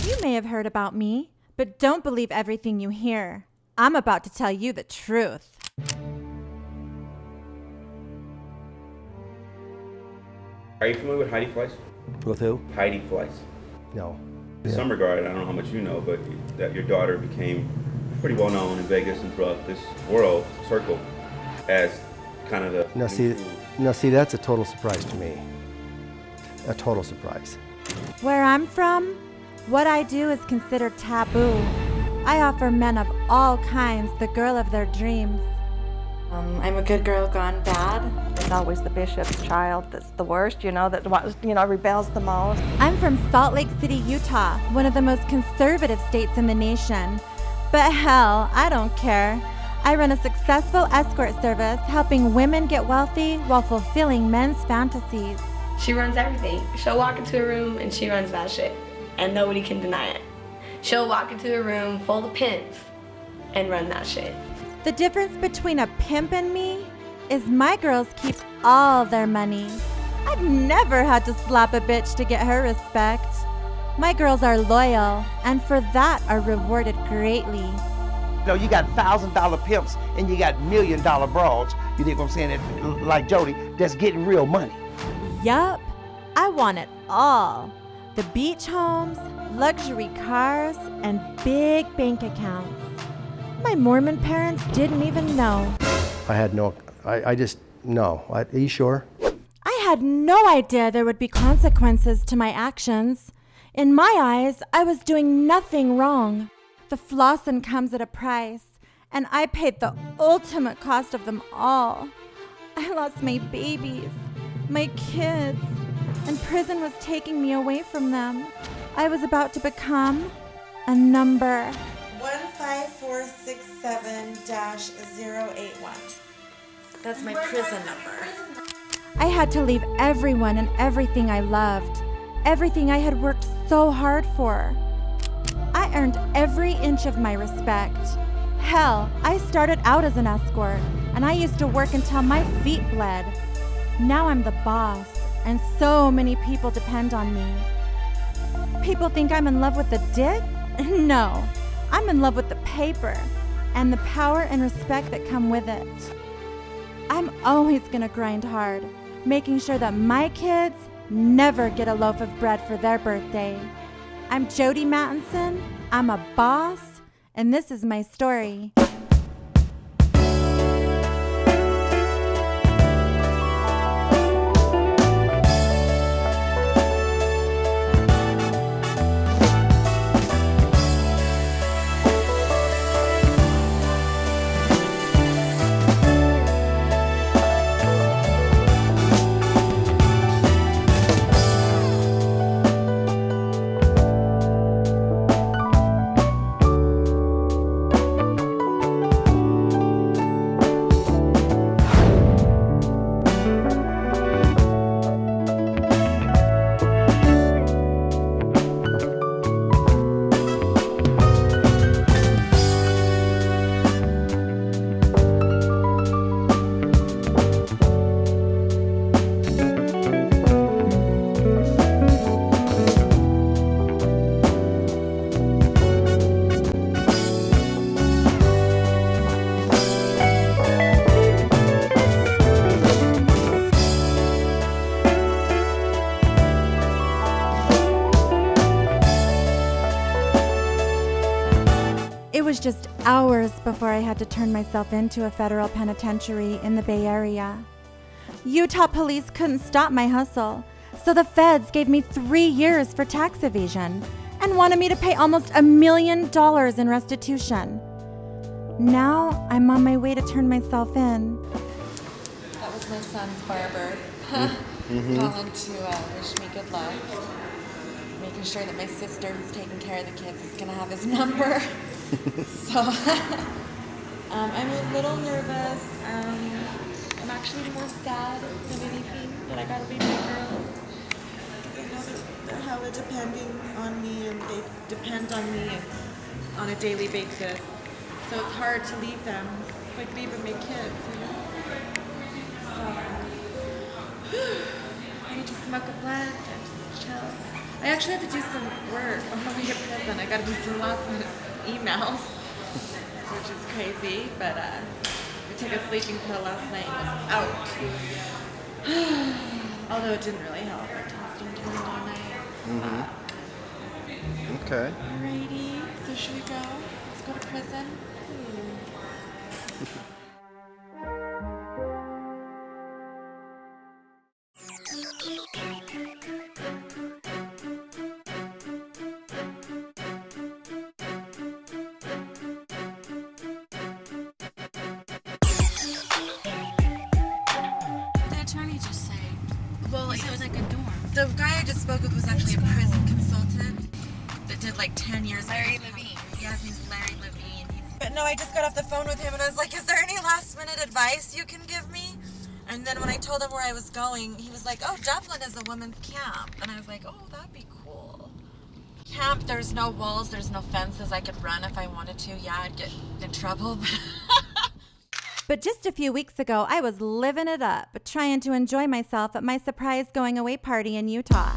You may have heard about me, but don't believe everything you hear. I'm about to tell you the truth. Are you familiar with Heidi Fleiss? With who? Heidi Fleiss. No. In some regard, I don't know how much you know, but that your daughter became pretty well known in Vegas and throughout this world circle as kind of the... No, see, that's a total surprise to me. A total surprise. Where I'm from, what I do is considered taboo. I offer men of all kinds the girl of their dreams. I'm a good girl gone bad. It's always the bishop's child that's the worst, that rebels the most. I'm from Salt Lake City, Utah, one of the most conservative states in the nation. But hell, I don't care. I run a successful escort service, helping women get wealthy while fulfilling men's fantasies. She runs everything. She'll walk into a room and she runs that shit, and nobody can deny it. She'll walk into a room full of pimps and run that shit. The difference between a pimp and me is my girls keep all their money. I've never had to slap a bitch to get her respect. My girls are loyal, and for that are rewarded greatly. You got $1,000 pimps and you got $1 million broads, you think what I'm saying, like Jodi, that's getting real money. Yup, I want it all. The beach homes, luxury cars, and big bank accounts. My Mormon parents didn't even know. Are you sure? I had no idea there would be consequences to my actions. In my eyes, I was doing nothing wrong. The flossin' comes at a price, and I paid the ultimate cost of them all. I lost my babies, my kids, and prison was taking me away from them. I was about to become a number. 15467-081. That's my prison number. I had to leave everyone and everything I loved, everything I had worked so hard for. I earned every inch of my respect. Hell, I started out as an escort, and I used to work until my feet bled. Now I'm the boss, and so many people depend on me. People think I'm in love with the dick? No, I'm in love with the paper and the power and respect that come with it. I'm always gonna grind hard, making sure that my kids never get a loaf of bread for their birthday. I'm Jodi Matinson, I'm a boss, and this is my story. It was just hours before I had to turn myself into a federal penitentiary in the Bay Area. Utah police couldn't stop my hustle, so the feds gave me 3 years for tax evasion and wanted me to pay almost $1 million in restitution. Now I'm on my way to turn myself in. That was my son's barber. Calling to wish me good luck. Making sure that my sister who's taking care of the kids is going to have his number. So I'm a little nervous. I'm actually more sad than anything that I got to be my girls. Because I know they're hella depending on me, and they depend on me on a daily basis. So it's hard to leave them. It's like leaving my kids, you know? So I need to smoke a blunt and just chill. I actually had to do some work on my way to prison. I got to do some last minute emails, which is crazy, but I took a sleeping pill last night and was out. Although it didn't really help. I tossed and turned all night. Okay. Alrighty, so should we go? Let's go to prison. Well, it was like a dorm. The guy I just spoke with was actually a prison consultant that did like 10 years. Larry Levine. Yeah, his name's Larry Levine. But no, I just got off the phone with him and I was like, is there any last minute advice you can give me? And then when I told him where I was going, he was like, oh, Dublin is a women's camp. And I was like, oh, that'd be cool. Camp, there's no walls, there's no fences. I could run if I wanted to. Yeah, I'd get in trouble. But just a few weeks ago, I was living it up, trying to enjoy myself at my surprise going away party in Utah.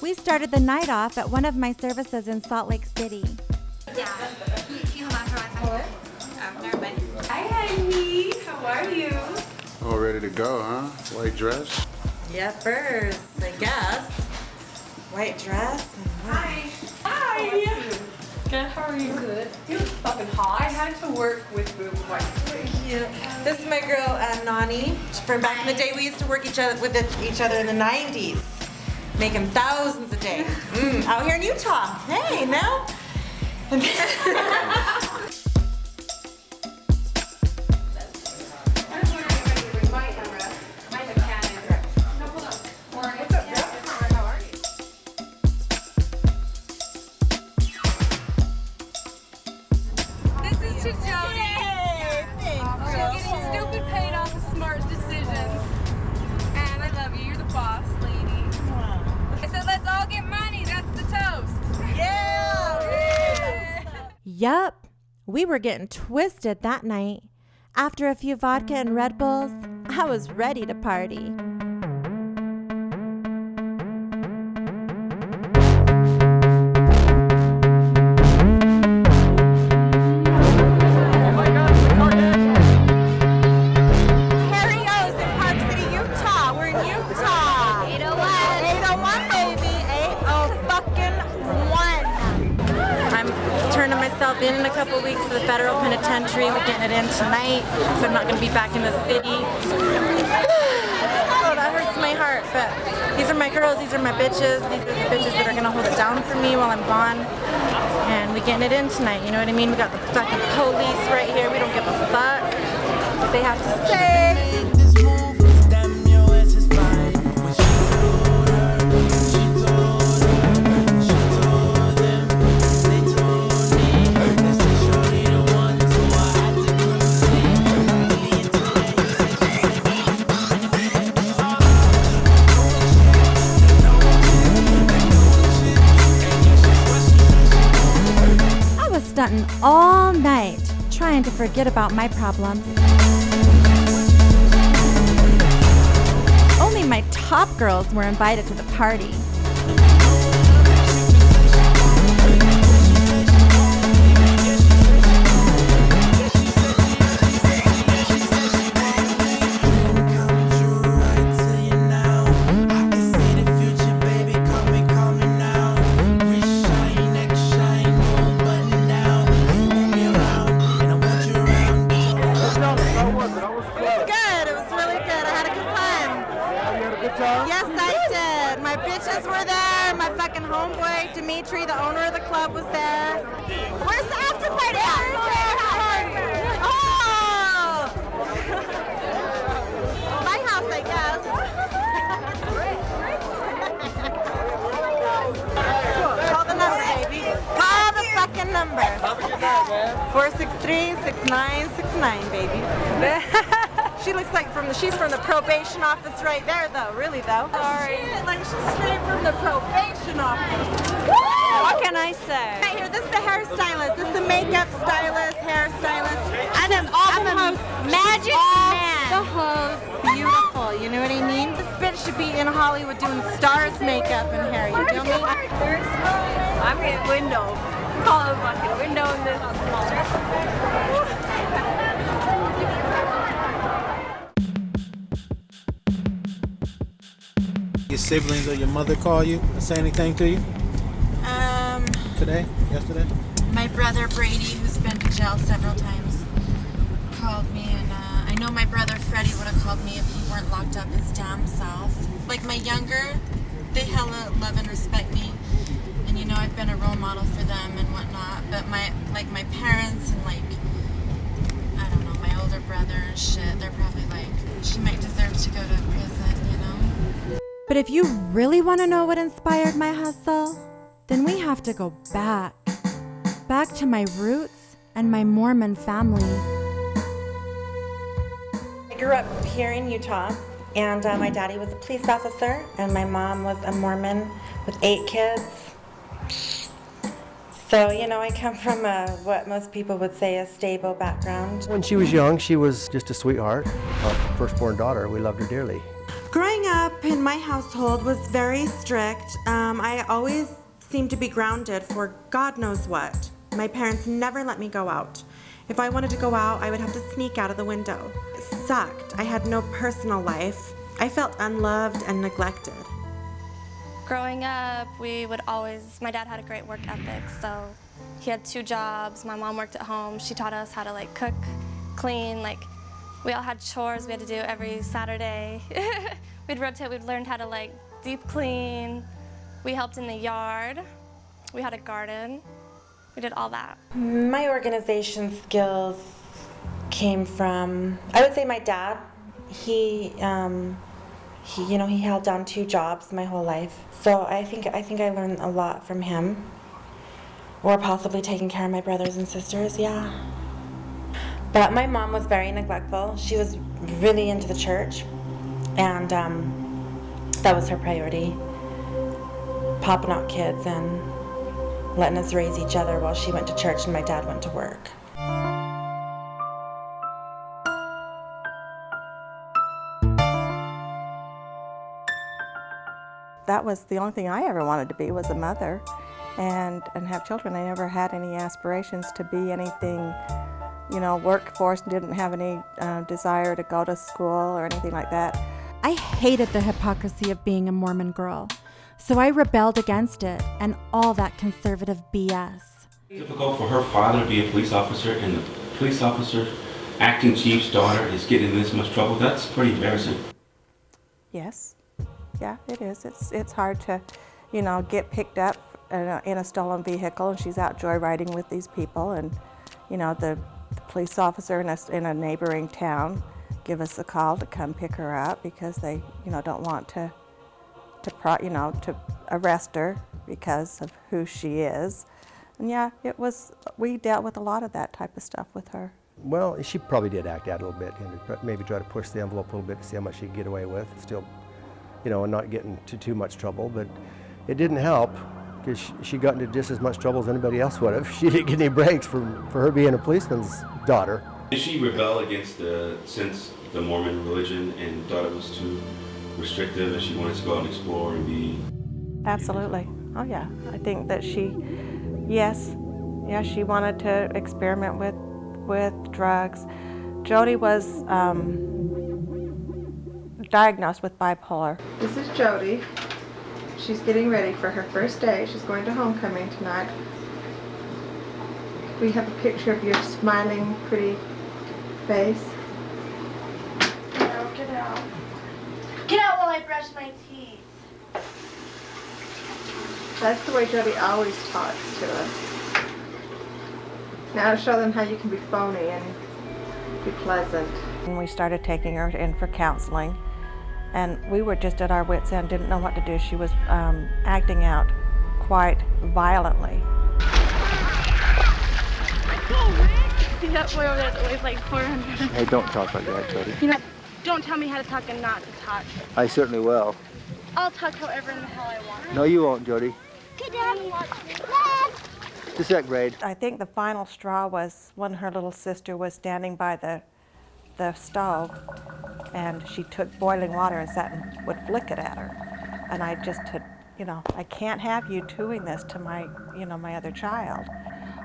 We started the night off at one of my services in Salt Lake City. Yeah. Can you hold on for 1 second? Never mind. Hi, honey. How are you? All ready to go, huh? White dress? Yepers, I guess. White dress. Hi. Hi. Good. How are you? Good. You look fucking hot. I had to work with boobs white. Yeah. This is my girl, Nani. From back in the day, we used to work each other in the 90s. Making thousands a day. Out here in Utah. Hey, now. Yup, we were getting twisted that night. After a few vodka and Red Bulls, I was ready to party. In a couple weeks to the federal penitentiary. We're getting it in tonight, so I'm not going to be back in the city. Oh, that hurts my heart, but these are my girls, these are my bitches, these are the bitches that are going to hold it down for me while I'm gone, and we're getting it in tonight, you know what I mean? We got the fucking police right here, we don't give a fuck what they have to say. Stunting all night, trying to forget about my problems. Only my top girls were invited to the party. Yes, I did. My bitches were there. My fucking homeboy, Dimitri, the owner of the club, was there. Where's the after party? Oh! My house, I guess. Call the number, baby. Call the fucking number. 463-6969, baby. She looks like she's from the probation office right there, though. Really, though. Sorry. Like she's straight from the probation office. What can I say? Right here, this is the hairstylist. This is the makeup stylist, hairstylist. And I'm all the hoes. Magic man. The hoes. Beautiful. You know what I mean? This bitch should be in Hollywood doing stars makeup and hair. You feel me? I'm in window. Call it fucking window in this. Your siblings or your mother call you or say anything to you? Today? Yesterday? My brother Brady, who's been to jail several times, called me, and I know my brother Freddie would have called me if he weren't locked up his damn self. Like my younger, they hella love and respect me, and you know I've been a role model for them and whatnot. But my parents and I don't know, my older brother and shit, they're probably like, she might deserve to go to prison, you know. But if you really want to know what inspired my hustle, then we have to go back to my roots and my Mormon family. I grew up here in Utah, and my daddy was a police officer, and my mom was a Mormon with 8 kids. So, you know, I come from what most people would say a stable background. When she was young, she was just a sweetheart. Our firstborn daughter, we loved her dearly. Growing up in my household was very strict. I always seemed to be grounded for God knows what. My parents never let me go out. If I wanted to go out, I would have to sneak out of the window. It sucked. I had no personal life. I felt unloved and neglected. Growing up, my dad had a great work ethic, so he had 2 jobs. My mom worked at home. She taught us how to cook, clean, we all had chores we had to do every Saturday. We'd rotate, we'd learned how to deep clean. We helped in the yard. We had a garden. We did all that. My organization skills came from, I would say my dad. He held down 2 jobs my whole life. So I think I learned a lot from him. Or possibly taking care of my brothers and sisters, yeah. But my mom was very neglectful. She was really into the church, and that was her priority. Popping out kids and letting us raise each other while she went to church and my dad went to work. That was the only thing I ever wanted to be, was a mother and have children. I never had any aspirations to be anything, workforce, didn't have any desire to go to school or anything like that. I hated the hypocrisy of being a Mormon girl, so I rebelled against it and all that conservative BS. It's difficult for her father to be a police officer, and the police officer, acting chief's daughter, is getting in this much trouble. That's pretty embarrassing. Yes. Yeah, it is. It's hard to, get picked up in a stolen vehicle, and she's out joyriding with these people, and, the police officer in a neighboring town give us a call to come pick her up because they, don't want to arrest her because of who she is. And yeah, we dealt with a lot of that type of stuff with her. Well, she probably did act out a little bit and maybe try to push the envelope a little bit to see how much she could get away with. Still, and not get into too much trouble, but it didn't help because she got into just as much trouble as anybody else would have. She didn't get any breaks for her being a policeman's daughter. Did she rebel against the Mormon religion and thought it was too restrictive and she wanted to go out and explore and be? Absolutely. Oh yeah. I think that she wanted to experiment with drugs. Jodi was diagnosed with bipolar. This is Jodi. She's getting ready for her first day. She's going to homecoming tonight. We have a picture of your smiling, pretty face. No, get out. Get out while I brush my teeth. That's the way Jodi always talks to us. Now to show them how you can be phony and be pleasant. And we started taking her in for counseling, and we were just at our wits' end, didn't know what to do. She was acting out quite violently. That boy over there that weighs like 400. Hey, don't talk like that, Jodi. Don't tell me how to talk and not to talk. I certainly will. I'll talk however in the hell I want. No, you won't, Jodi. Good Daddy. Just that grade. I think the final straw was when her little sister was standing by the the stove, and she took boiling water and sat and would flick it at her. And I just had, I can't have you doing this to my, my other child.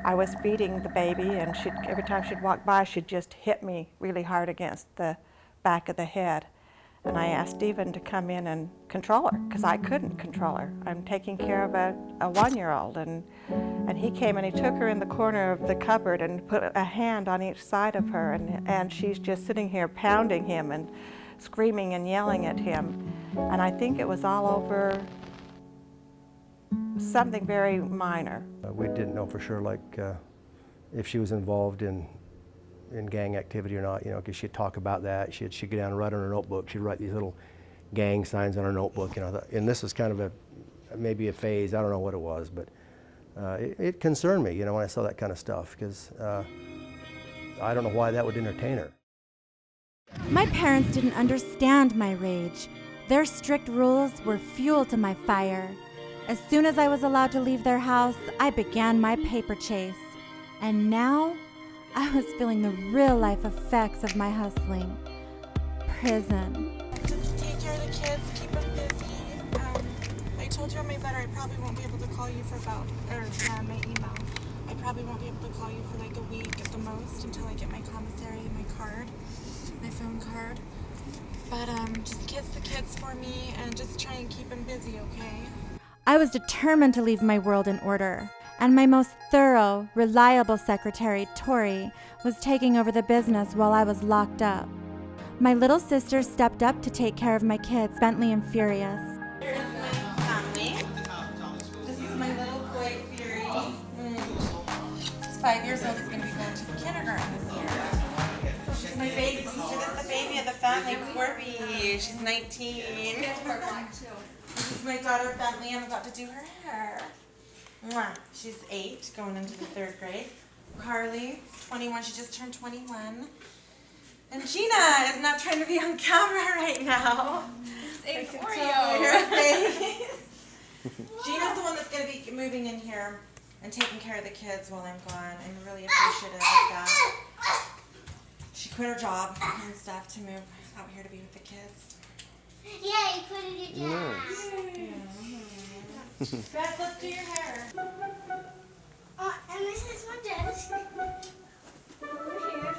I was feeding the baby, and every time she'd walk by, she'd just hit me really hard against the back of the head. And I asked Stephen to come in and control her, because I couldn't control her. I'm taking care of a 1-year-old, and he came and he took her in the corner of the cupboard and put a hand on each side of her, and she's just sitting here pounding him and screaming and yelling at him. And I think it was all over something very minor. We didn't know for sure, like, if she was involved in gang activity or not, because she'd talk about that. She'd get down and write on her notebook. She'd write these little gang signs on her notebook, and this was kind of maybe a phase. I don't know what it was, but it concerned me, when I saw that kind of stuff, because I don't know why that would entertain her. My parents didn't understand my rage. Their strict rules were fuel to my fire. As soon as I was allowed to leave their house, I began my paper chase. And now, I was feeling the real-life effects of my hustling. Prison. Just take care of the kids, keep them busy. I told you on my letter I probably won't be able to call you for my email. I probably won't be able to call you for like a week at the most until I get my commissary and my card, my phone card. But just kiss the kids for me and just try and keep them busy, okay? I was determined to leave my world in order, and my most thorough, reliable secretary, Tori, was taking over the business while I was locked up. My little sister stepped up to take care of my kids, Bentley and Furious. Here's my family. This is my little boy, Fury. He's 5 years old. He's going to be going to kindergarten this year. This is my baby sister. This is the baby of the family, Corby. She's 19. This is my daughter, Bentley. I'm about to do her hair. Mwah. She's 8, going into the 3rd grade. Carly, 21. She just turned 21. And Gina is not trying to be on camera right now. I can tell by her face. Gina's the one that's going to be moving in here and taking care of the kids while I'm gone. I'm really appreciative of that. She quit her job and stuff to move out here to be with the kids. Yeah, you put it in your Beth, let's do your hair. And this is my desk. Over here.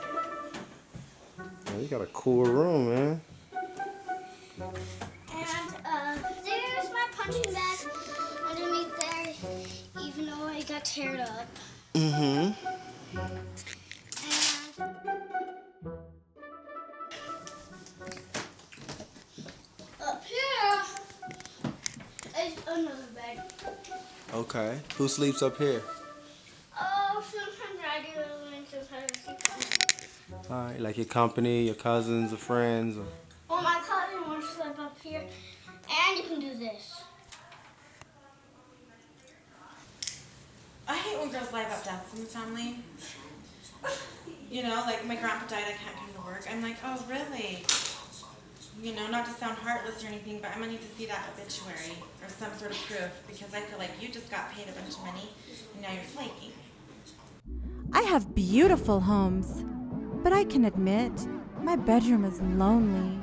Oh, you got a cool room, man. And there's my punching bag underneath there, even though it got teared up. Mm-hmm. Up here is another bed. Okay. Who sleeps up here? Oh, sometimes I do, and sometimes he comes. All right, like your company, your cousins, or friends. Or... Well, my cousin wants to sleep up here, and you can do this. I hate when girls lie about deaths in the family. Like my grandpa died, I can't come to work. I'm like, oh, really? Not to sound heartless or anything, but I'm gonna need to see that obituary or some sort of proof because I feel like you just got paid a bunch of money and now you're flaking. I have beautiful homes, but I can admit, my bedroom is lonely.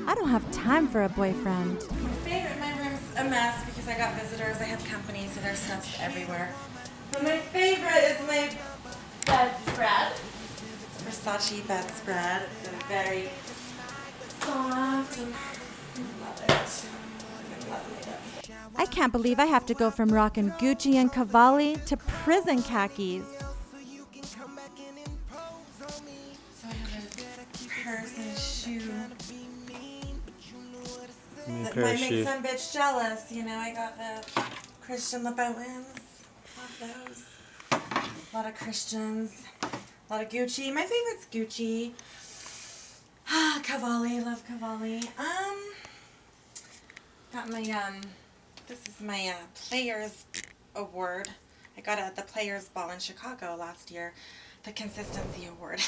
I don't have time for a boyfriend. My room's a mess because I got visitors, I have company, so there's stuff everywhere. But my favorite is my bedspread. It's a Versace bedspread. It's a very soft and I love it. I love my bedspread. I can't believe I have to go from rockin' Gucci and Cavalli to prison khakis. So I have a purse and a shoe. That might make some bitch jealous, I got the Christian Louboutins. Love those. A lot of Christians. A lot of Gucci. My favorite's Gucci. Cavalli. Love Cavalli. Got my, this is my Players Award. I got it at the Players Ball in Chicago last year. The Consistency Award.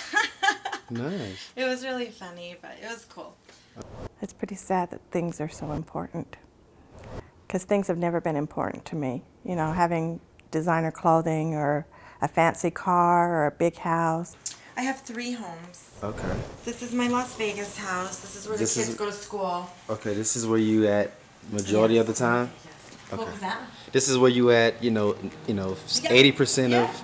Nice. It was really funny, but it was cool. It's pretty sad that things are so important, because things have never been important to me. Having designer clothing or a fancy car or a big house. I have 3 homes. Okay. This is my Las Vegas house. This is where the kids go to school. Okay, this is where you at majority of the time? Okay. What was that? This is where you at, 80% of...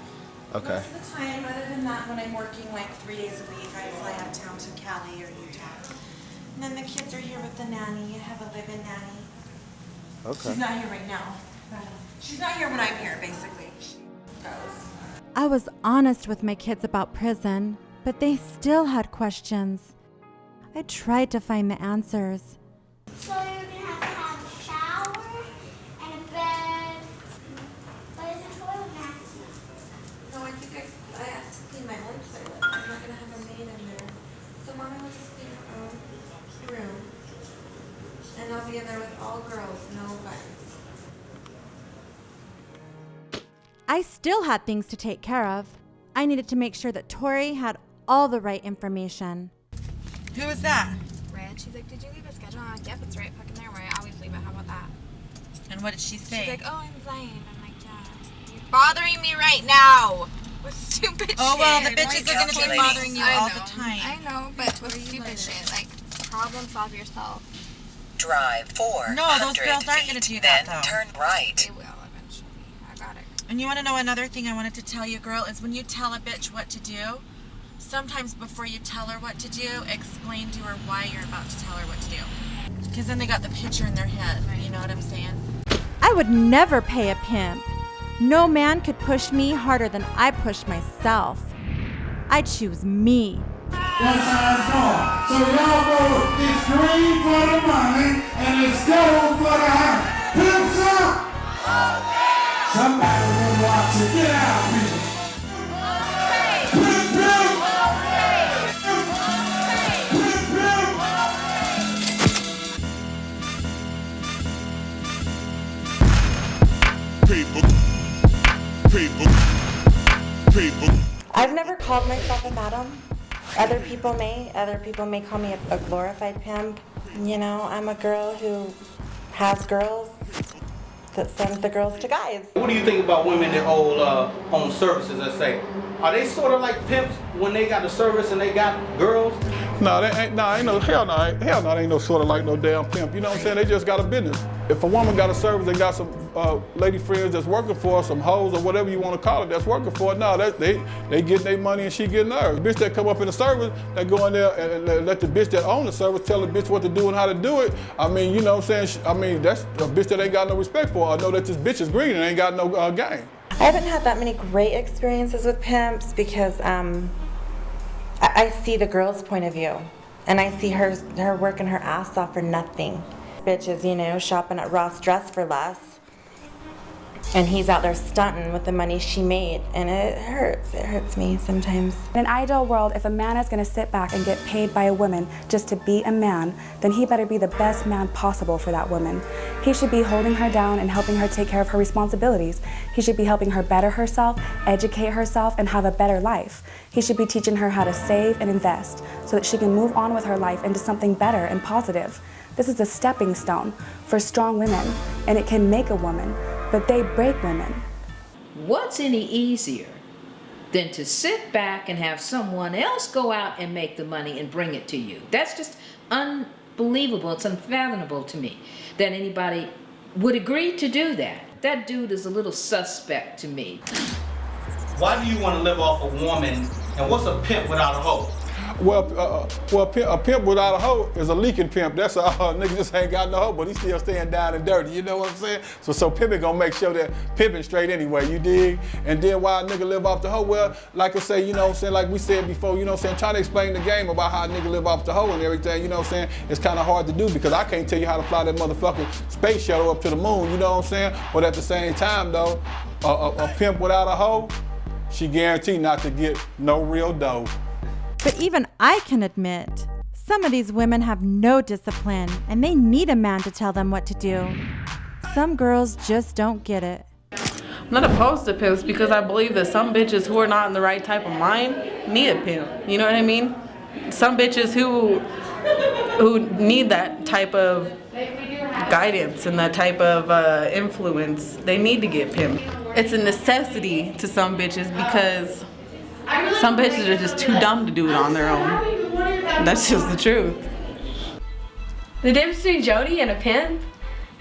Okay. Most of the time, other than that, when I'm working like 3 days a week, I fly out of town to Cali or Utah. And then the kids are here with the nanny. I have a live-in nanny. Okay. She's not here right now. She's not here when I'm here, basically. She goes. I was honest with my kids about prison, but they still had questions. I tried to find the answers. So you're gonna have a shower and a bed. But is it toilet nasty? No, I think I have to clean my own toilet. I'm not gonna have a maid in there. So Mommy will just clean her own room. And I'll be in there with all girls, no buttons. I still had things to take care of. I needed to make sure that Tori had all the right information. Who is that? Red, she's like, did you leave a schedule? I'm like, yep, it's right fucking there where I always leave it. How about that? And what did she say? She's like, oh, I'm blind. I'm like, yeah. You're bothering me right now. With stupid Oh, shit. well, the bitches are gonna be bothering you all the time. I know, but with stupid shit. Like, problem solve yourself. Drive 400 No, those girls aren't gonna do that, then though. turn right. They will eventually. I got it. And you want to know another thing I wanted to tell you, girl, is when you tell a bitch what to do, sometimes before you tell her what to do, explain to her why you're about to tell her what to do. Because then they got the picture in their head, you know what I'm saying? I would never pay a pimp. No man could push me harder than I pushed myself. I choose me. That's how it's going. So y'all vote. It's green for the money and it's gold for the honey. Pimps up! Somebody will watch it. Get out, people. Pimp, pimp! People. I've never called myself a madam. Other people may call me a glorified pimp. You know, I'm a girl who has girls that sends the girls to guys. What do you think about women that own services, let's say? Are they sort of like pimps when they got the service and they got girls? No, they ain't no sort of like no damn pimp. You know what I'm saying? They just got a business. If a woman got a service, they got some lady friends that's working for her, some hoes or whatever you want to call it that's working for her. No, they getting their money and she getting hers. The bitch that come up in the service, they go in there and let the bitch that own the service tell the bitch what to do and how to do it. I mean, you know what I'm saying? I mean, that's a bitch that ain't got no respect for her. I know that this bitch is green and ain't got no game. I haven't had that many great experiences with pimps because I see the girl's point of view. And I see her working her ass off for nothing. Bitches, you know, shopping at Ross Dress for less. And he's out there stunting with the money she made. And it hurts me sometimes. In an ideal world, if a man is going to sit back and get paid by a woman just to be a man, then he better be the best man possible for that woman. He should be holding her down and helping her take care of her responsibilities. He should be helping her better herself, educate herself, and have a better life. He should be teaching her how to save and invest so that she can move on with her life into something better and positive. This is a stepping stone for strong women, and it can make a woman, but they break women. What's any easier than to sit back and have someone else go out and make the money and bring it to you? That's just unbelievable. It's unfathomable to me that anybody would agree to do that. That dude is a little suspect to me. Why do you want to live off a woman, and what's a pimp without a hoe? Well, a pimp without a hoe is a leaking pimp. That's all. Nigga just ain't got no hoe, but he's still staying down and dirty. You know what I'm saying? So pimping gonna make sure that pimping straight anyway. You dig? And then why a nigga live off the hoe? Well, like I say, you know what I'm saying? Like we said before, you know what I'm saying? Trying to explain the game about how a nigga live off the hoe and everything. You know what I'm saying? It's kind of hard to do because I can't tell you how to fly that motherfucking space shuttle up to the moon. You know what I'm saying? But at the same time, though, a pimp without a hoe, she guaranteed not to get no real dough. But even I can admit, some of these women have no discipline and they need a man to tell them what to do. Some girls just don't get it. I'm not opposed to pimps because I believe that some bitches who are not in the right type of mind need a pimp. You know what I mean? Some bitches who need that type of guidance and that type of influence, they need to get pimped. It's a necessity to some bitches because Some bitches are just too dumb to do it on their own. That's just the truth. The difference between Jodi and a pimp?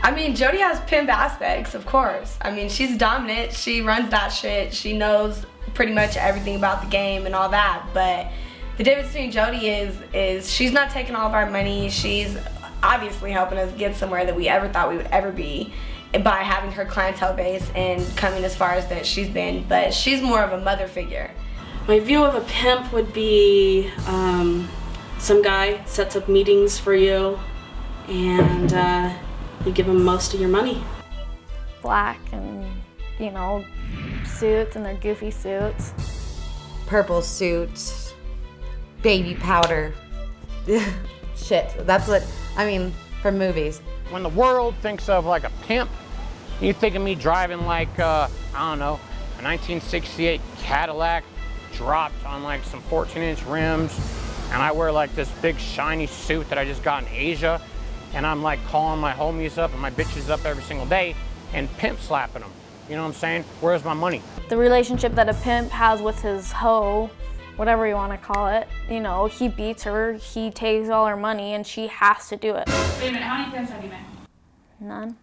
I mean, Jodi has pimp aspects, of course. I mean, she's dominant, she runs that shit, she knows pretty much everything about the game and all that, but the difference between Jodi is she's not taking all of our money, she's obviously helping us get somewhere that we ever thought we would ever be by having her clientele base and coming as far as that she's been, but she's more of a mother figure. My view of a pimp would be some guy sets up meetings for you and you give him most of your money. Black and, you know, suits and their goofy suits. Purple suits, baby powder. Shit, that's what, I mean, from movies. When the world thinks of like a pimp, you think of me driving like, I don't know, a 1968 Cadillac dropped on like some 14-inch rims, and I wear like this big shiny suit that I just got in Asia, and I'm like calling my homies up and my bitches up every single day and pimp slapping them. You know what I'm saying? Where's my money? The relationship that a pimp has with his hoe, whatever you want to call it, you know, he beats her, he takes all her money, and she has to do it. Wait a minute, how many pimps have you met? None.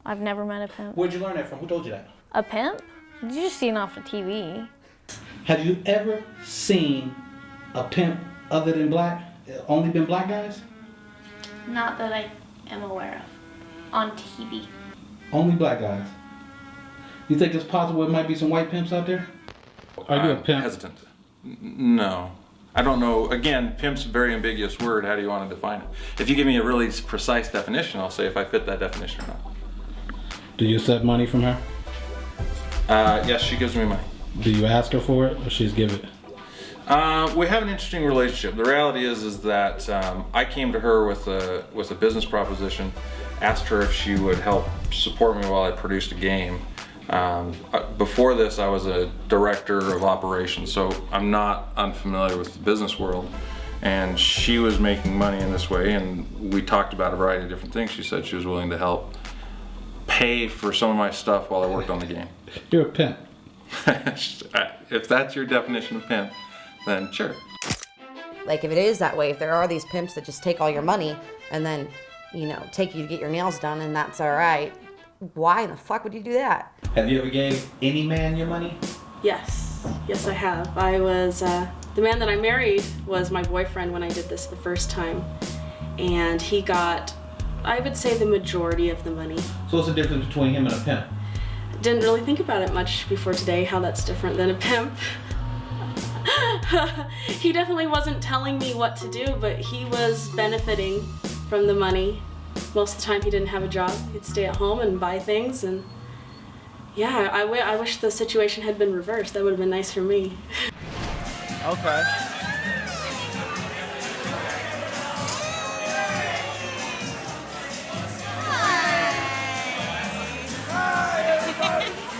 I've never met a pimp. Where'd you learn that from? Who told you that? A pimp? You just seen off of TV. Have you ever seen a pimp other than black? Only been black guys? Not that I am aware of. On TV. Only black guys. You think it's possible it might be some white pimps out there? Are you a pimp? Hesitant. No. I don't know. Again, pimp's a very ambiguous word. How do you want to define it? If you give me a really precise definition, I'll say if I fit that definition or not. Do you accept money from her? Yes, she gives me money. Do you ask her for it or she's give it? We have an interesting relationship. The reality is that I came to her with a business proposition, asked her if she would help support me while I produced a game. Before this, I was a director of operations, so I'm not unfamiliar with the business world. And she was making money in this way, and we talked about a variety of different things. She said she was willing to help pay for some of my stuff while I worked on the game. You're a pimp. If that's your definition of pimp, then sure. Like if it is that way, if there are these pimps that just take all your money and then, you know, take you to get your nails done and that's all right, why in the fuck would you do that? Have you ever gave any man your money? Yes, I have. I was, the man that I married was my boyfriend when I did this the first time. And he got, I would say, the majority of the money. So what's the difference between him and a pimp? Didn't really think about it much before today, how that's different than a pimp. He definitely wasn't telling me what to do, but he was benefiting from the money. Most of the time he didn't have a job. He'd stay at home and buy things, and yeah, I wish the situation had been reversed. That would have been nice for me. Okay.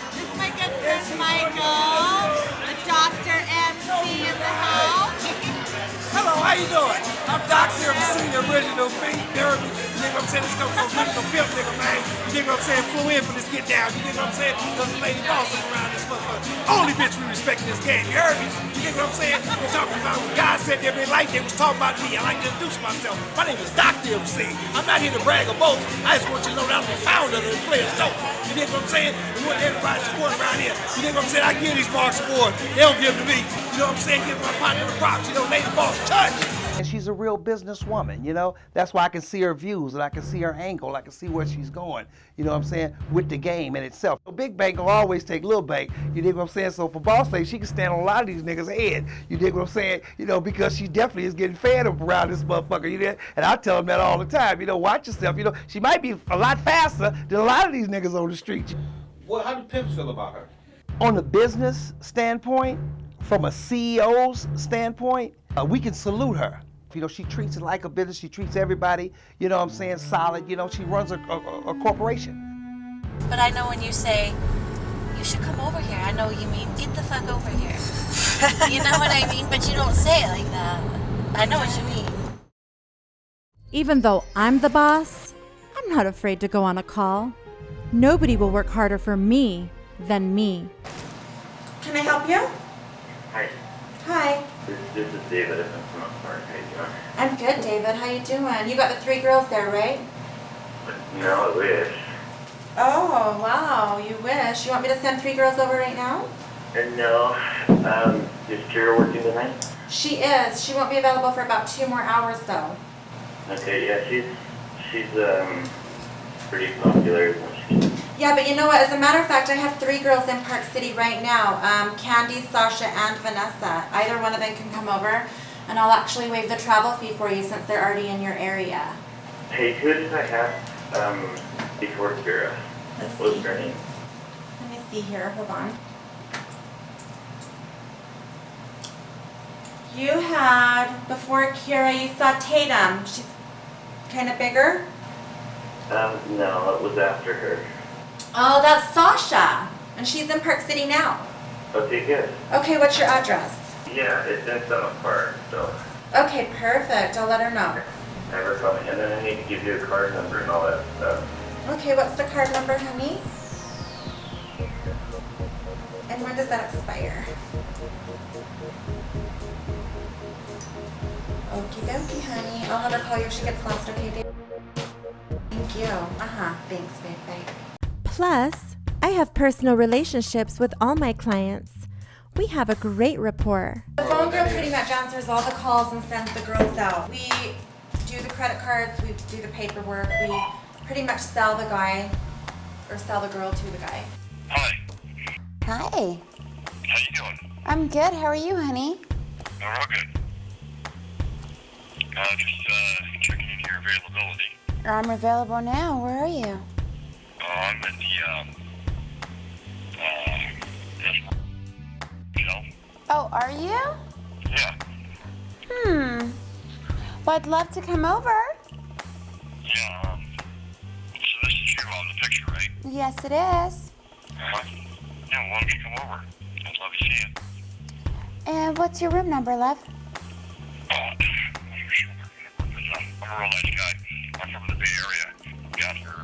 This is my good friend Michael, the Dr. MC in the house. Hello, how you doing? I'm Dr. MC, the original beat derby. You dig what I'm saying? This comes from original pimp nigga, man. You dig what I'm saying? Flew in for this get down. You dig what I'm saying? There's a lady boss around this motherfucker. Only bitch we respect in this game. You heard me? You dig what I'm saying? We're talking about when guys said they like they was talking about me. I like to introduce myself. My name is Dr. MC. I'm not here to brag or boast. I just want you to know that I'm the founder of the Players Dope. You dig what I'm saying? We want everybody support around here. You dig what I'm saying? I give these marks support. They don't give to me. You know what I'm saying? Give my partner the props. You know, lady boss, touch. And she's a real businesswoman, you know? That's why I can see her views and I can see her angle, I can see where she's going, you know what I'm saying, with the game in itself. So Big Bank will always take Little Bank, you dig what I'm saying? So for Boss Lady, she can stand on a lot of these niggas' head, you dig what I'm saying? You know, because she definitely is getting fed up around this motherfucker, you know? And I tell them that all the time, you know, watch yourself, you know? She might be a lot faster than a lot of these niggas on the street. Well, how do pimps feel about her? On the business standpoint, from a CEO's standpoint, we can salute her. You know, she treats it like a business, she treats everybody, you know what I'm saying, solid, you know, she runs a corporation. But I know when you say, you should come over here, I know you mean, get the fuck over here. You know what I mean? But you don't say it like that. I know what you mean. Even though I'm the boss, I'm not afraid to go on a call. Nobody will work harder for me than me. Can I help you? Hi. Hi. This is David from Escort. How you doing? I'm good, David. How you doing? You got the 3 girls there, right? No, I wish. Oh, wow. You wish. You want me to send 3 girls over right now? No. Is Kira working tonight? She is. She won't be available for about 2 more hours, though. Okay, yeah, she's pretty popular. Yeah, but you know what? As a matter of fact, I have 3 girls in Park City right now. Candy, Sasha, and Vanessa. Either one of them can come over, and I'll actually waive the travel fee for you since they're already in your area. Hey, who did I have before Kira? What was her name? Let me see here. Hold on. You had, before Kira, you saw Tatum. She's kind of bigger. No, it was after her. Oh, that's Sasha. And she's in Park City now. Okay, good. Okay, what's your address? Yeah, it's in Summer Park, so Okay, perfect. I'll let her know. have her call me. And then I need to give you a card number and all that stuff. Okay, what's the card number, honey? And when does that expire? Okie dokie, honey. I'll have her call you if she gets lost, okay, Dave? Thank you. Thanks, babe. Bye. Plus, I have personal relationships with all my clients. We have a great rapport. The phone girl pretty much answers all the calls and sends the girls out. We do the credit cards, we do the paperwork, we pretty much sell the guy, or sell the girl to the guy. Hi. Hi. How you doing? I'm good. How are you, honey? We're all good. Just checking into your availability. I'm available now. Where are you? I'm at the Escort. Oh, are you? Yeah. Well, I'd love to come over. Yeah. So this is you on the picture, right? Yes, it is. Yeah, why don't you come over? I'd love to see it. And what's your room number, love? I'm a real nice guy. I'm from the Bay Area. Got here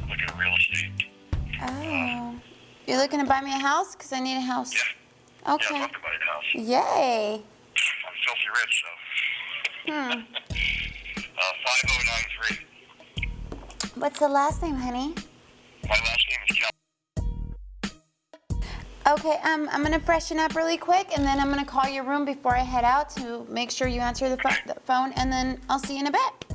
looking at real estate. Oh. You're looking to buy me a house? Because I need a house. Yeah. Okay. Yeah, I'd love to buy a house. Yay. I'm filthy rich, so. 5093. What's the last name, honey? My last name is Cal. Okay, I'm gonna freshen up really quick, and then I'm gonna call your room before I head out to make sure you answer the phone, and then I'll see you in a bit.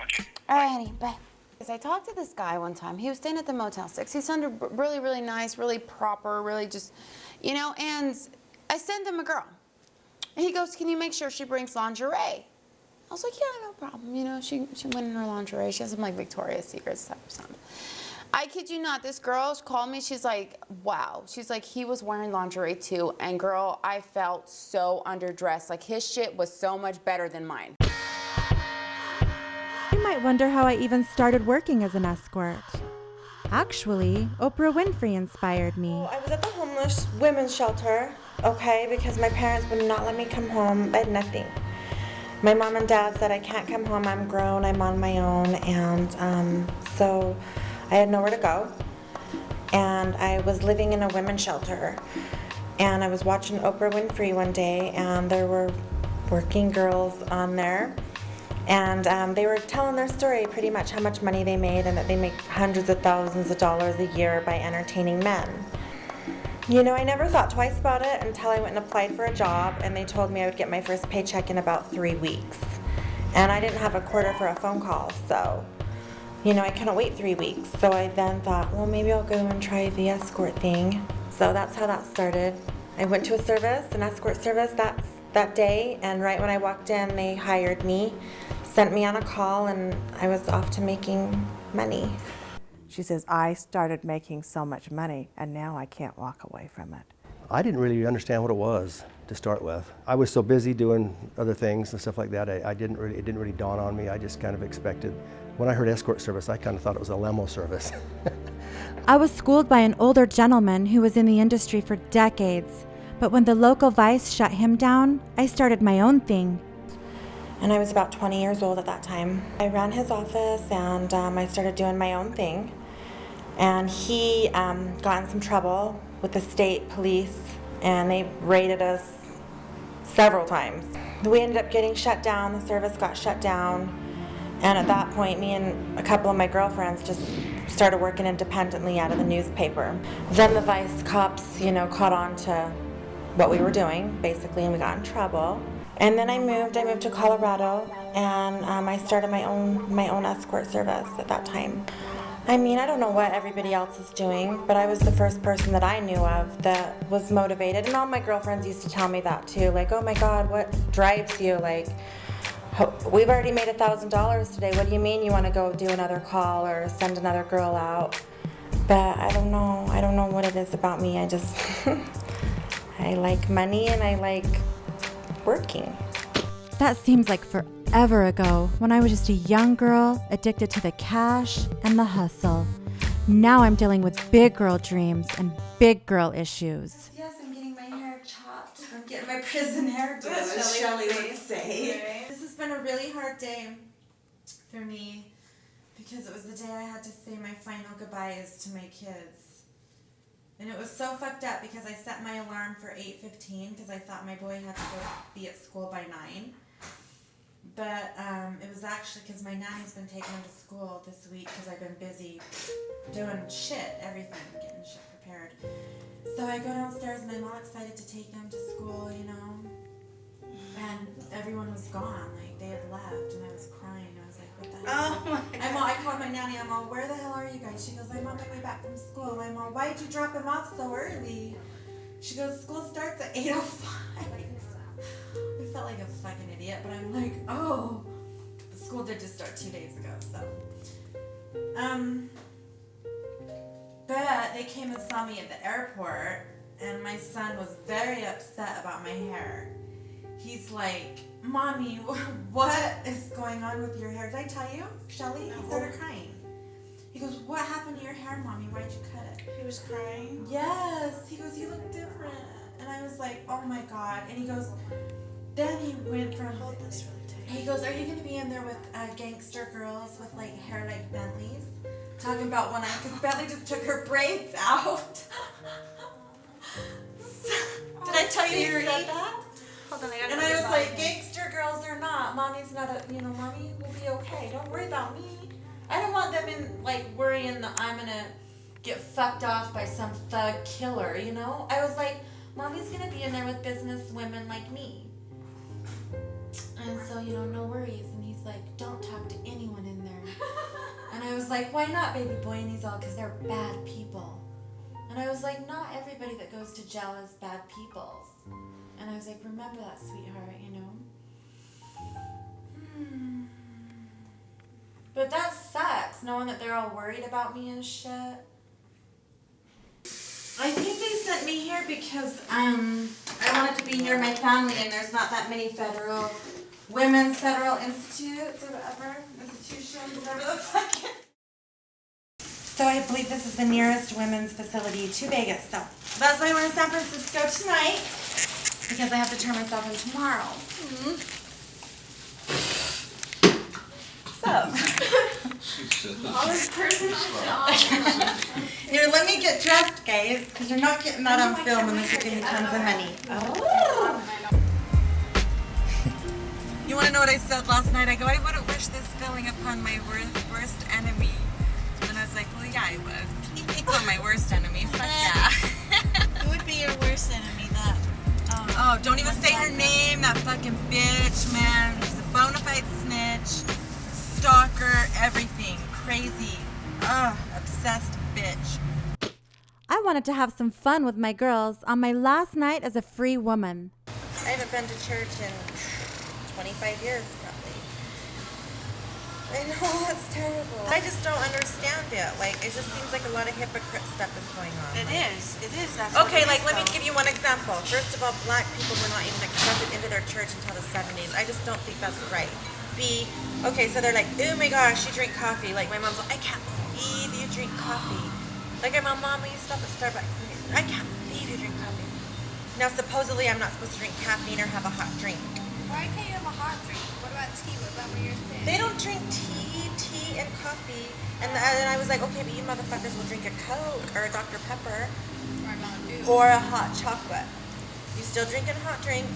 Okay. All right, honey, bye. Because I talked to this guy one time. He was staying at the Motel 6. He sounded really, really nice, really proper, really just, and I sent him a girl. And he goes, can you make sure she brings lingerie? I was like, yeah, no problem. She went in her lingerie. She has some, Victoria's Secret stuff or something. I kid you not, this girl called me, she's like, wow. She's like, he was wearing lingerie too, and girl, I felt so underdressed. His shit was so much better than mine. You might wonder how I even started working as an escort. Actually, Oprah Winfrey inspired me. I was at the homeless women's shelter, okay, because my parents would not let me come home. I had nothing. My mom and dad said I can't come home, I'm grown, I'm on my own, and so I had nowhere to go. And I was living in a women's shelter, and I was watching Oprah Winfrey one day, and there were working girls on there, and they were telling their story, pretty much how much money they made, and that they make hundreds of thousands of dollars a year by entertaining men. I never thought twice about it until I went and applied for a job, and they told me I would get my first paycheck in about 3 weeks. And I didn't have a quarter for a phone call, so, I couldn't wait 3 weeks. So I then thought, well, maybe I'll go and try the escort thing. So that's how that started. I went to an escort service that day, and right when I walked in, they hired me, sent me on a call, and I was off to making money. She says, I started making so much money, and now I can't walk away from it. I didn't really understand what it was to start with. I was so busy doing other things and stuff like that, it didn't really dawn on me. I just kind of expected, when I heard escort service, I kind of thought it was a limo service. I was schooled by an older gentleman who was in the industry for decades, but when the local vice shut him down, I started my own thing. And I was about 20 years old at that time. I ran his office, and I started doing my own thing. And he got in some trouble with the state police, and they raided us several times. We ended up getting shut down. The service got shut down. And at that point, me and a couple of my girlfriends just started working independently out of the newspaper. Then the Vice cops, caught on to what we were doing, basically, and we got in trouble. And then I moved to Colorado, and I started my own escort service at that time. I mean, I don't know what everybody else is doing, but I was the first person that I knew of that was motivated. And all my girlfriends used to tell me that too, like, oh my God, what drives you? Like, we've already made $1,000 today. What do you mean you want to go do another call or send another girl out? But I don't know what it is about me. I just, I like money and I like working. That seems like forever ago, when I was just a young girl addicted to the cash and the hustle. Now I'm dealing with big girl dreams and big girl issues. Yes, I'm getting my hair chopped. I'm getting my prison hairdo, That's as Shelley Shelley would would say. say. This has been a really hard day for me because it was the day I had to say my final goodbyes to my kids. And it was so fucked up because I set my alarm for 8:15 because I thought my boy had to be at school by 9. But it was actually because my nanny's been taking him to school this week because I've been busy doing shit, everything, getting shit prepared. So I go downstairs and I'm all excited to take him to school, and everyone was gone, like they had left, and I was crying. I was like, what the hell? Oh my God. I called my nanny, I'm all, where the hell are you guys? She goes, I'm on my way back from school. I'm all, why'd you drop him off so early? She goes, school starts at 8:05. I felt like a fucking idiot, but I'm like, oh, the school did just start 2 days ago, so. But they came and saw me at the airport, and my son was very upset about my hair. He's like, Mommy, what is going on with your hair? Did I tell you, Shelley? He started crying. He goes, what happened to your hair, Mommy? Why'd you cut it? He was crying? Yes. He goes, you look different. And I was like, oh my God. And he goes, then he went from, Hold this really tight. he goes, are you going to be in there with gangster girls with like hair like Bentleys? Talking about one eye, because Bentley just took her braids out. Did I tell you he said that? Hold on, And I was like, gangster girls or not, Mommy's not Mommy will be okay. Don't worry about me. I don't want them in, like, worrying that I'm gonna get fucked off by some thug killer, I was like, Mommy's gonna be in there with business women like me. And so, no worries. And he's like, don't talk to anyone in there. And I was like, why not, baby boy? And he's all, because they're bad people. And I was like, not everybody that goes to jail is bad people. And I was like, remember that, sweetheart, But that sucks, knowing that they're all worried about me and shit. I think they sent me here because I wanted to be near my family, and there's not that many women's federal institutes or whatever, institutions, whatever the fuck. So I believe this is the nearest women's facility to Vegas. So that's why we're in San Francisco tonight, because I have to turn myself in tomorrow. So, all this person here, let me get dressed, guys, because you're not getting that on film unless you give me tons of money. Oh. You want to know what I said last night? I go, I wouldn't wish this feeling upon my worst enemy. And I was like, well, yeah, I would. On my worst enemy. Fuck yeah. Who would be your worst enemy? That. Oh, don't even say her name. That fucking bitch, man. She's a bona fide snitch, stalker, everything. Crazy. Obsessed bitch. I wanted to have some fun with my girls on my last night as a free woman. I haven't been to church in 25 years, probably. I know, that's terrible. I just don't understand it. Like, it just seems like a lot of hypocrite stuff is going on. It is. That's okay, like, let me give you one example. First of all, black people were not even accepted into their church until the 70s. I just don't think that's right. B, okay, so they're like, oh my gosh, you drink coffee. Like, my mom's like, I can't believe you drink coffee. Like, my mom, will you stop at Starbucks? I can't believe you drink coffee. Now, supposedly, I'm not supposed to drink caffeine or have a hot drink. Why can't you have a hot drink? What about tea? What about what you're saying? They don't drink tea and coffee. And I was like, okay, but you motherfuckers will drink a Coke or a Dr. Pepper. Or Mountain Dew. Or a hot chocolate. You still drinking hot drinks.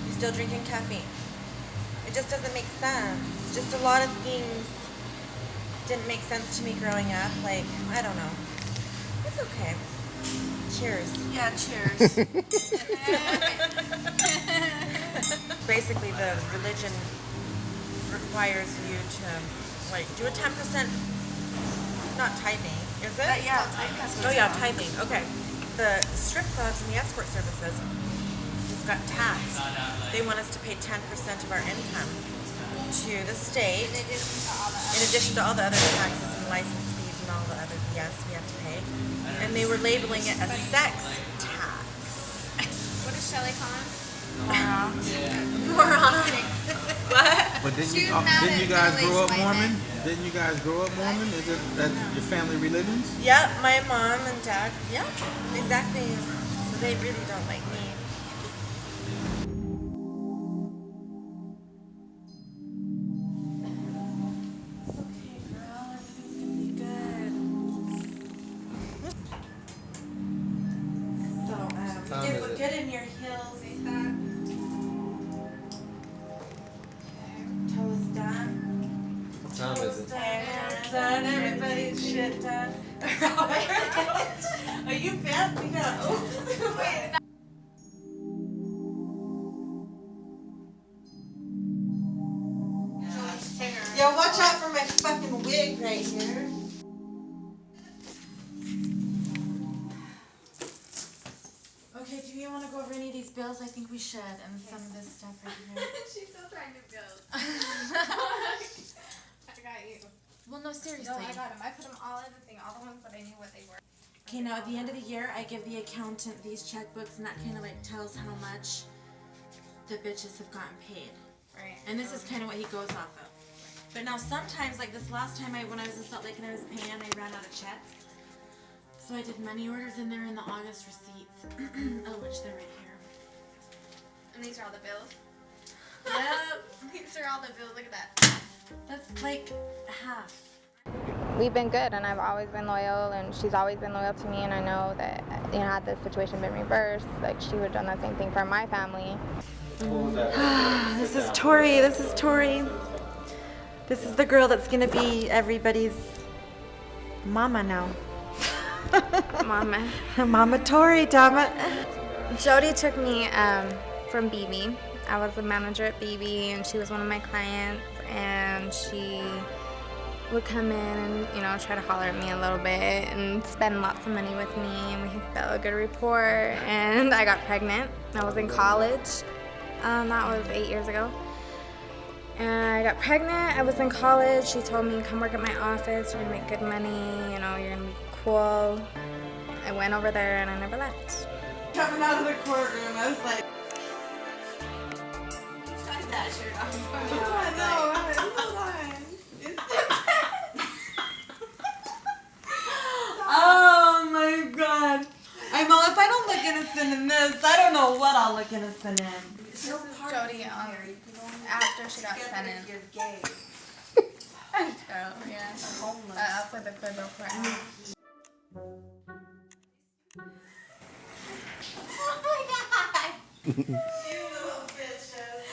You still drinking caffeine. It just doesn't make sense. Just a lot of things didn't make sense to me growing up. Like, I don't know. It's okay. Cheers. Yeah, cheers. Basically, the religion requires you to, like, do a 10%, not tithing, is it? Yeah, tithing. Oh yeah, tithing, okay. The strip clubs and the escort services just got taxed. They want us to pay 10% of our income to the state, in addition to all the other taxes and license fees and all the other BS we have to pay. And they were labeling it a sex tax. What does Shelly call him? Moron. What? But didn't you guys grow up Mormon? Didn't you guys grow up Mormon? Is it that your family religions? Yep, my mom and dad. Yep, exactly. So they really don't like me. Okay, girl, everything's gonna be good. So, you guys look good in your heels. Toes done. What time is it? Hair's done. Everybody's shit done. Are you fast? We got. Oops. Wait. Yo, watch out for my fucking wig right here. Okay, do you want to go over any of these bills? I think we should, and some of this stuff right here. She's still trying to build. I got you. Well, no, seriously. No, I got them. I put them all in the thing, all the ones that I knew what they were. Okay, now at the end of the year, I give the accountant these checkbooks, and that kind of like tells how much the bitches have gotten paid. Right. And this is kind of what he goes off of. But now sometimes, like this last time when I was in Salt Lake and I was paying, I ran out of checks. So I did money orders in there in the August receipts. Oh, which they're right here. And these are all the bills? Yep. These are all the bills. Look at that. That's like half. We've been good, and I've always been loyal, and she's always been loyal to me, and I know that, you know, had this situation been reversed, like, she would have done the same thing for my family. This is Tori. This is Tori. This is the girl that's gonna be everybody's mama now. Mama. Mama Tori, damn it. Jodi took me from BB. I was the manager at BB, and she was one of my clients, and she would come in and, you know, try to holler at me a little bit and spend lots of money with me, and we built a good rapport, and I got pregnant. I was in college. That was 8 years ago. And I got pregnant. I was in college. She told me, come work at my office. You're gonna make good money. You know, you're gonna be cool. I went over there and I never left. Coming out of the courtroom, I was like, Cut that shirt off. hold on. Oh my god. I'm all, if I don't look innocent in this, I don't know what I'll look innocent in. This is Jodi after she got sentenced. Oh, yeah. I'll put the clip real quick. Oh my god! You little bitches.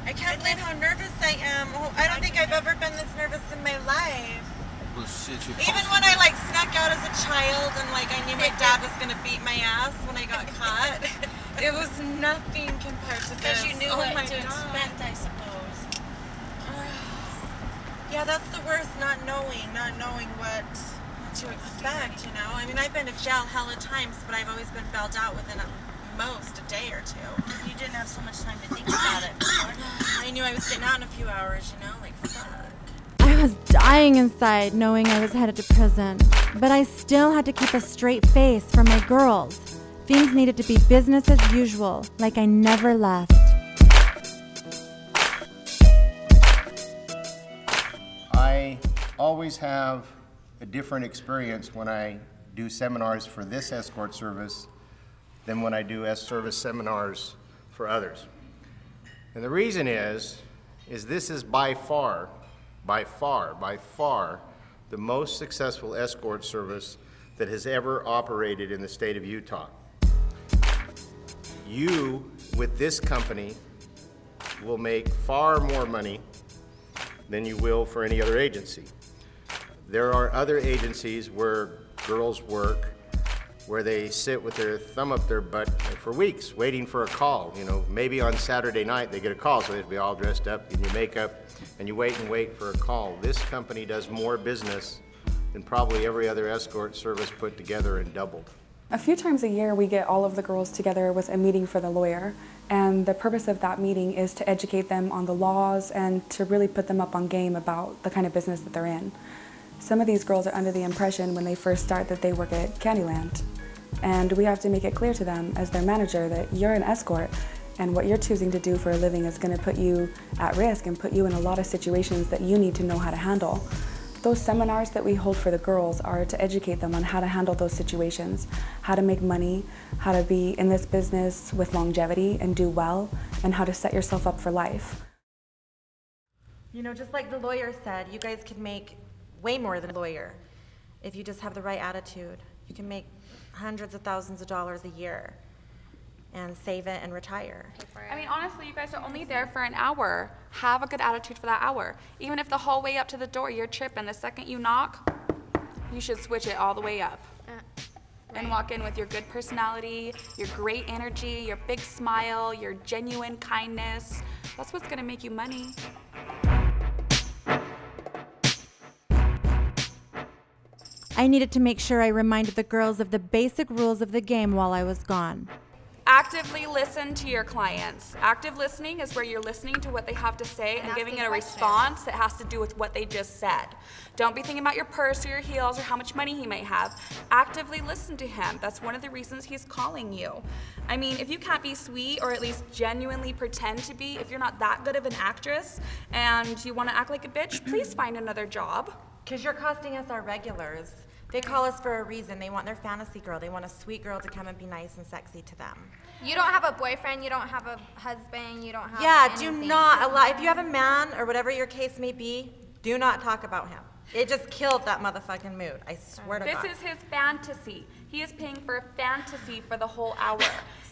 I can't believe how nervous I am. I don't think I've ever been this nervous in my life. Well, shit, Even when I like snuck out as a child and like I knew my dad was gonna beat my ass when I got caught, it was nothing compared to this. Because you knew what to expect, I suppose. Yeah, that's the worst, not knowing what to expect, you know? I mean, I've been to jail hella times, but I've always been bailed out within most a day or two. You didn't have so much time to think about it before. I knew I was getting out in a few hours, you know? Like, fuck. I was dying inside knowing I was headed to prison, but I still had to keep a straight face for my girls. Things needed to be business as usual, like I never left. I always have a different experience when I do seminars for this escort service than when I do service seminars for others. And the reason is this is by far the most successful escort service that has ever operated in the state of Utah. You, with this company, will make far more money than you will for any other agency. There are other agencies where girls work where they sit with their thumb up their butt for weeks waiting for a call. You know, maybe on Saturday night they get a call, so they have to be all dressed up in your makeup, and you wait and wait for a call. This company does more business than probably every other escort service put together and doubled. A few times a year we get all of the girls together with a meeting for the lawyer, and the purpose of that meeting is to educate them on the laws and to really put them up on game about the kind of business that they're in. Some of these girls are under the impression when they first start that they work at Candyland. And we have to make it clear to them as their manager that you're an escort and what you're choosing to do for a living is going to put you at risk and put you in a lot of situations that you need to know how to handle. Those seminars that we hold for the girls are to educate them on how to handle those situations, how to make money, how to be in this business with longevity and do well, and how to set yourself up for life. You know, just like the lawyer said, you guys could make way more than a lawyer if you just have the right attitude. You can make hundreds of thousands of dollars a year and save it and retire. I mean, honestly, you guys are only there for an hour. Have a good attitude for that hour. Even if the whole way up to the door you're tripping, the second you knock, you should switch it all the way up. And walk in with your good personality, your great energy, your big smile, your genuine kindness. That's what's gonna make you money. I needed to make sure I reminded the girls of the basic rules of the game while I was gone. Actively listen to your clients. Active listening is where you're listening to what they have to say and giving it a response that has to do with what they just said. Don't be thinking about your purse or your heels or how much money he might have. Actively listen to him. That's one of the reasons he's calling you. I mean, if you can't be sweet or at least genuinely pretend to be, if you're not that good of an actress and you want to act like a bitch, please find another job. Because you're costing us our regulars. They call us for a reason. They want their fantasy girl. They want a sweet girl to come and be nice and sexy to them. You don't have a boyfriend, you don't have a husband, you don't have anything. Do not allow, if you have a man or whatever your case may be, do not talk about him. It just killed that motherfucking mood, I swear to God. This is his fantasy. He is paying for a fantasy for the whole hour.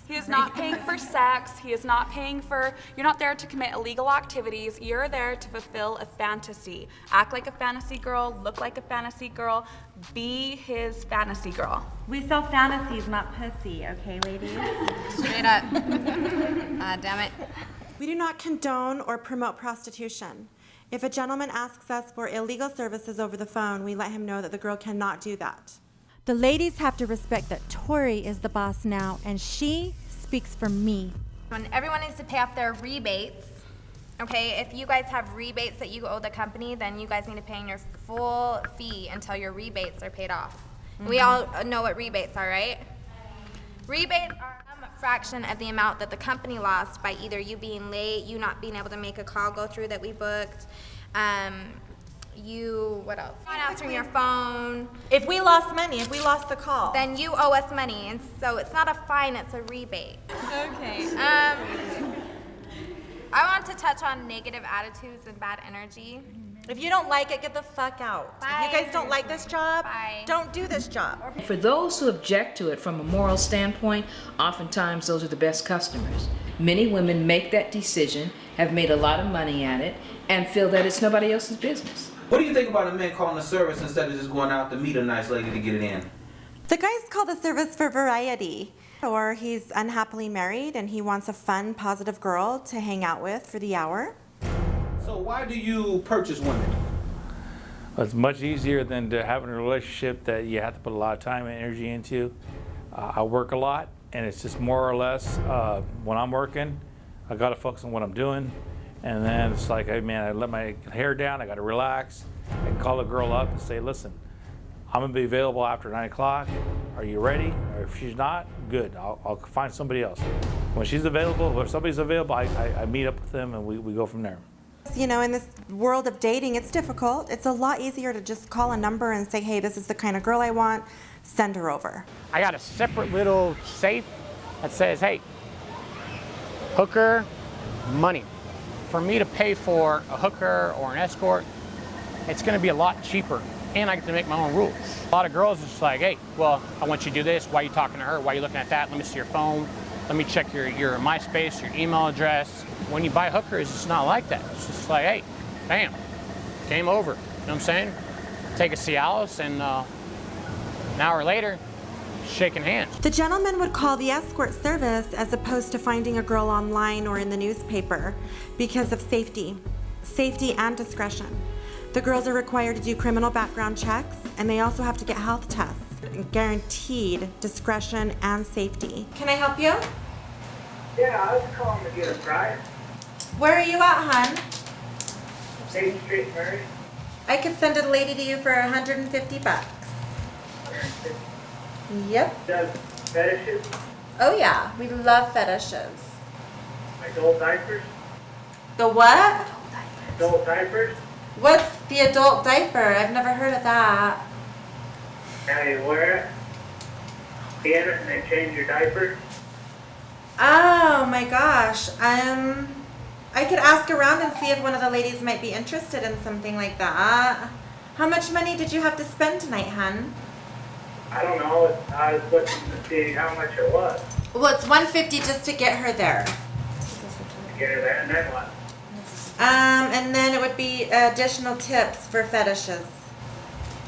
He is not paying for sex. He is not paying for, you're not there to commit illegal activities. You're there to fulfill a fantasy. Act like a fantasy girl, look like a fantasy girl, be his fantasy girl. We sell fantasies, not pussy, okay, ladies? Straight up. Damn it. We do not condone or promote prostitution. If a gentleman asks us for illegal services over the phone, we let him know that the girl cannot do that. The ladies have to respect that Tori is the boss now, and she speaks for me. When everyone needs to pay off their rebates, okay, if you guys have rebates that you owe the company, then you guys need to pay your full fee until your rebates are paid off. Mm-hmm. We all know what rebates are, right? Rebates are a fraction of the amount that the company lost by either you being late, you not being able to make a call go through that we booked, what else? Not answering your phone. If we lost money, if we lost the call, then you owe us money, and so it's not a fine, it's a rebate. Okay. I want to touch on negative attitudes and bad energy. If you don't like it, get the fuck out. Bye. If you guys don't like this job, don't do this job. For those who object to it from a moral standpoint, oftentimes those are the best customers. Many women make that decision, have made a lot of money at it, and feel that it's nobody else's business. What do you think about a man calling the service instead of just going out to meet a nice lady to get it in? The guys call the service for variety. Or he's unhappily married and he wants a fun, positive girl to hang out with for the hour. So why do you purchase women? Well, it's much easier than to having a relationship that you have to put a lot of time and energy into. I work a lot, and it's just more or less when I'm working, I got to focus on what I'm doing. And then it's like, hey man, I let my hair down, I got to relax. I can call a girl up and say, listen, I'm gonna be available after 9 o'clock. Are you ready? Or if she's not, good, I'll find somebody else. When she's available, or if somebody's available, I meet up with them and we go from there. You know, in this world of dating, it's difficult. It's a lot easier to just call a number and say, hey, this is the kind of girl I want, send her over. I got a separate little safe that says, hey, hooker, money. For me to pay for a hooker or an escort, it's gonna be a lot cheaper, and I get to make my own rules. A lot of girls are just like, hey, well, I want you to do this, why are you talking to her, why are you looking at that, let me see your phone. let me check your MySpace, your email address. When you buy hookers, it's not like that. It's just like, hey, bam, game over. You know what I'm saying? Take a Cialis and an hour later, shaking hands. The gentleman would call the escort service as opposed to finding a girl online or in the newspaper because of safety and discretion. The girls are required to do criminal background checks, and they also have to get health tests. Guaranteed discretion and safety. Can I help you? Yeah, I was calling to get a price. Where are you at, hon? 8th Street, Mary. I could send a lady to you for $150. Yep. Does fetishes? Oh yeah, we love fetishes. Adult diapers? The what? Adult diapers? What's the adult diaper? I've never heard of that. Now you wear it, scan it, and they change your diaper. Oh my gosh. I could ask around and see if one of the ladies might be interested in something like that. How much money did you have to spend tonight, hun? I don't know. I was looking to see how much it was. Well, it's $150 just to get her there. To get her there, and then what? And then it would be additional tips for fetishes.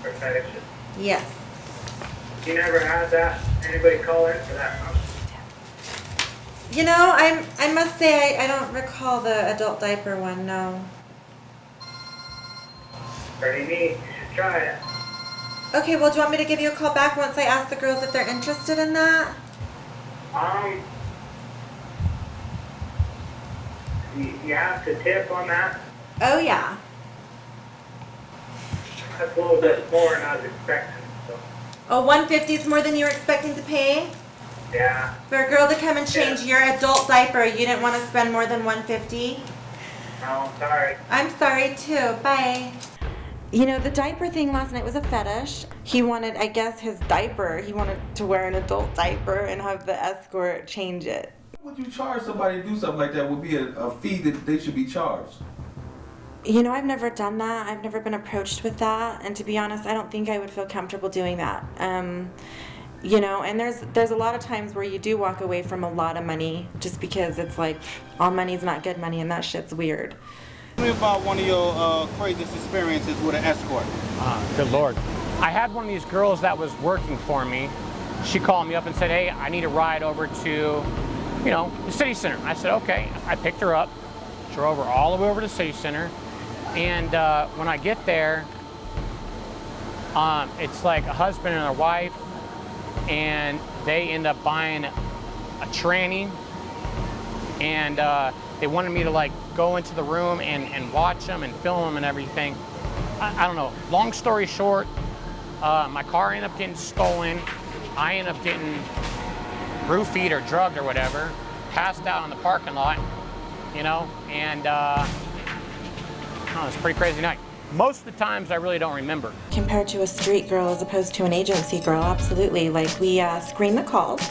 For fetishes? Yes. You never had that? Anybody call in for that, huh? You know, I must say I don't recall the adult diaper one, no. Pretty neat. You should try it. Okay, well, do you want me to give you a call back once I ask the girls if they're interested in that? You have to tip on that? Oh, yeah. That's a little bit more than I was expecting, so. Oh, $150 is more than you were expecting to pay? Yeah. For a girl to come and change your adult diaper, you didn't want to spend more than $150? No, I'm sorry. I'm sorry too. Bye. You know, the diaper thing last night was a fetish. He wanted, I guess, his diaper. He wanted to wear an adult diaper and have the escort change it. Would you charge somebody to do something like that? Would be a fee that they should be charged. You know, I've never done that. I've never been approached with that. And to be honest, I don't think I would feel comfortable doing that. You know, and there's a lot of times where you do walk away from a lot of money just because it's like all money's not good money and that shit's weird. Tell me about one of your craziest experiences with an escort. Good Lord. I had one of these girls that was working for me. She called me up and said, hey, I need a ride over to, you know, the city center. I said, okay. I picked her up, drove her all the way over to the city center. And when I get there, it's like a husband and a wife, and they end up buying a tranny, and they wanted me to like go into the room and watch them and film them and everything. I don't know. Long story short, my car ended up getting stolen. I ended up getting roofied or drugged or whatever, passed out in the parking lot, you know, and it's a pretty crazy night. Most of the times I really don't remember. Compared to a street girl as opposed to an agency girl, absolutely. Like we screen the calls.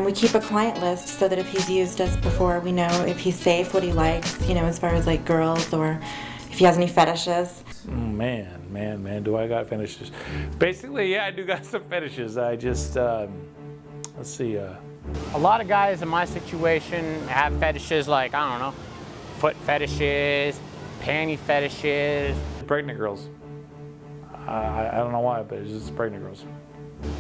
We keep a client list so that if he's used us before, we know if he's safe, what he likes, you know, as far as like girls or if he has any fetishes. Man, do I got fetishes. Basically, yeah, I do got some fetishes. I just, let's see. A lot of guys in my situation have fetishes like, I don't know, foot fetishes, panty fetishes. Pregnant girls. I don't know why, but it's just pregnant girls.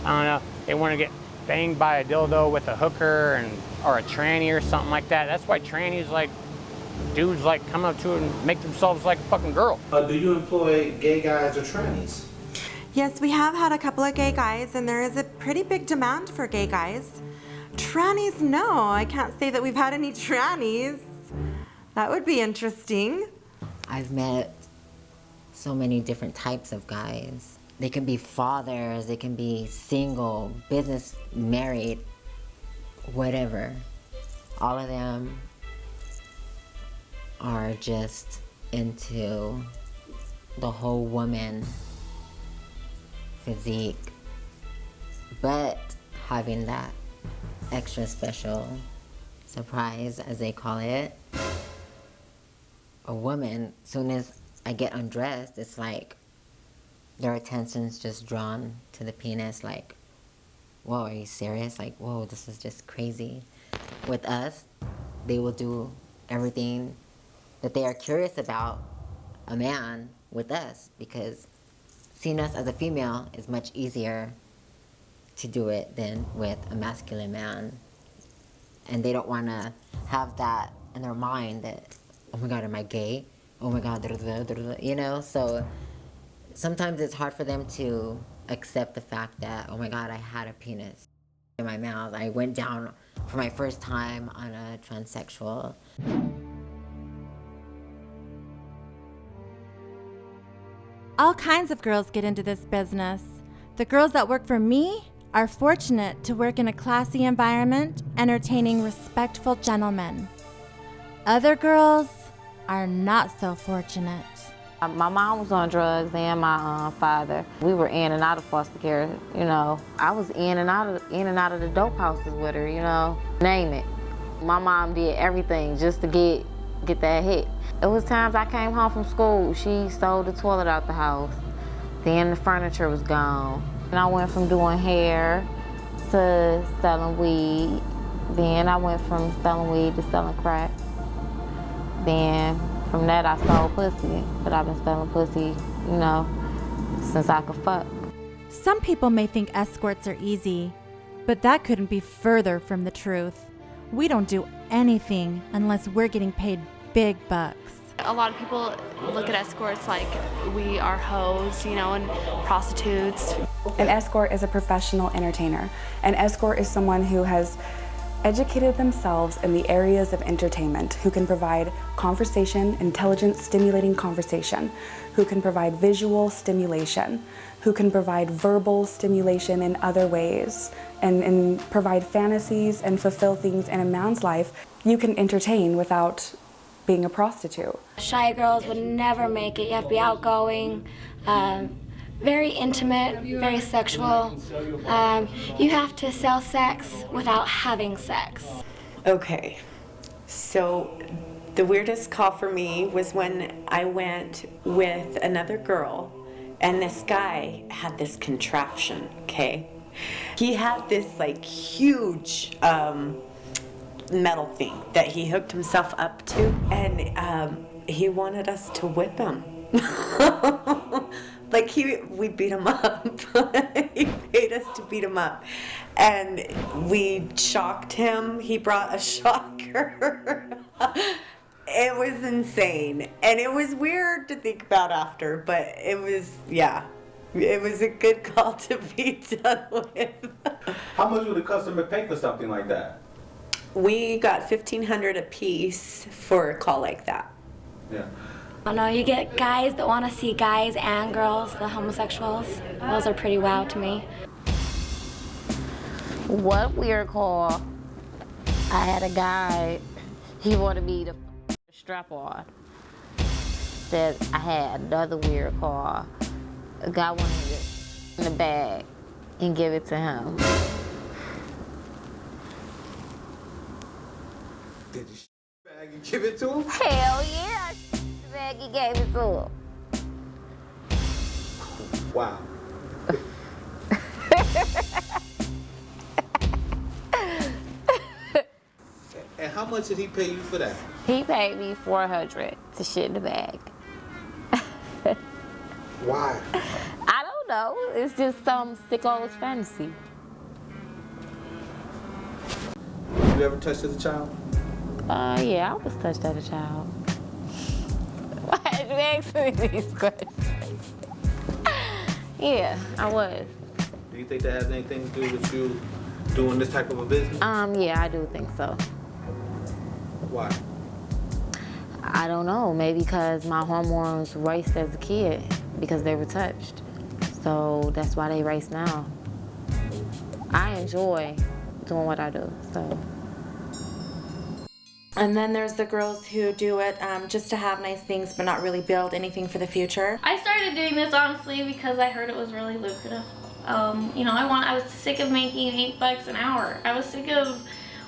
I don't know, they want to get banged by a dildo with a hooker or a tranny or something like that. That's why trannies, like, dudes like come up to it and make themselves like a fucking girl. Do you employ gay guys or trannies? Yes, we have had a couple of gay guys, and there is a pretty big demand for gay guys. Trannies, no, I can't say that we've had any trannies. That would be interesting. I've met so many different types of guys. They can be fathers, they can be single, business, married, whatever. All of them are just into the whole woman physique, but having that extra special surprise, as they call it. A woman, soon as I get undressed, it's like their attention's just drawn to the penis, like, whoa, are you serious? Like, whoa, this is just crazy. with us, they will do everything that they are curious about a man with us, because seeing us as a female is much easier to do it than with a masculine man. And they don't want to have that in their mind that, oh my God, am I gay? Oh my God, you know? So sometimes it's hard for them to accept the fact that, oh my God, I had a penis in my mouth. I went down for my first time on a transsexual. All kinds of girls get into this business. The girls that work for me are fortunate to work in a classy environment, entertaining respectful gentlemen. Other girls are not so fortunate. My mom was on drugs and my father. We were in and out of foster care, you know. I was in and out of the dope houses with her, you know. Name it. My mom did everything just to get that hit. It was times I came home from school, she stole the toilet out the house. Then the furniture was gone. And I went from doing hair to selling weed. Then I went from selling weed to selling crack. Then from that I sold pussy, but I've been selling pussy, you know, since I could fuck. Some people may think escorts are easy, but that couldn't be further from the truth. We don't do anything unless we're getting paid big bucks. A lot of people look at escorts like we are hoes, you know, and prostitutes. An escort is a professional entertainer. An escort is someone who has educated themselves in the areas of entertainment, who can provide conversation, intelligent, stimulating conversation, who can provide visual stimulation, who can provide verbal stimulation in other ways, and provide fantasies and fulfill things in a man's life. You can entertain without being a prostitute. Shy girls would never make it. You have to be outgoing, very intimate, very sexual. You have to sell sex without having sex. Okay, so the weirdest call for me was when I went with another girl and this guy had this contraption, okay? He had this like huge metal thing that he hooked himself up to, and he wanted us to whip him. Like we beat him up. He paid us to beat him up. And we shocked him. He brought a shocker. It was insane. And it was weird to think about after, but it was, yeah. It was a good call to be done with. How much would a customer pay for something like that? We got $1,500 a piece for a call like that. Yeah. I know you get guys that want to see guys and girls, the homosexuals. Those are pretty wow to me. What weird call? I had a guy, he wanted me to strap on. That I had another weird call. A guy wanted it in the bag and give it to him. Did you bag and give it to him? Hell yeah, the bag he gave it to him. Wow. And how much did he pay you for that? He paid me $400 to shit in the bag. Why? I don't know. It's just some sicko's fantasy. You ever touched as a child? Yeah, I was touched as a child. Why did you ask me these questions? Yeah, I was. Do you think that has anything to do with you doing this type of a business? Yeah, I do think so. Why? I don't know. Maybe because my hormones raced as a kid because they were touched. So that's why they race now. I enjoy doing what I do, so. And then there's the girls who do it just to have nice things but not really build anything for the future. I started doing this honestly because I heard it was really lucrative. You know, I was sick of making $8 an hour. I was sick of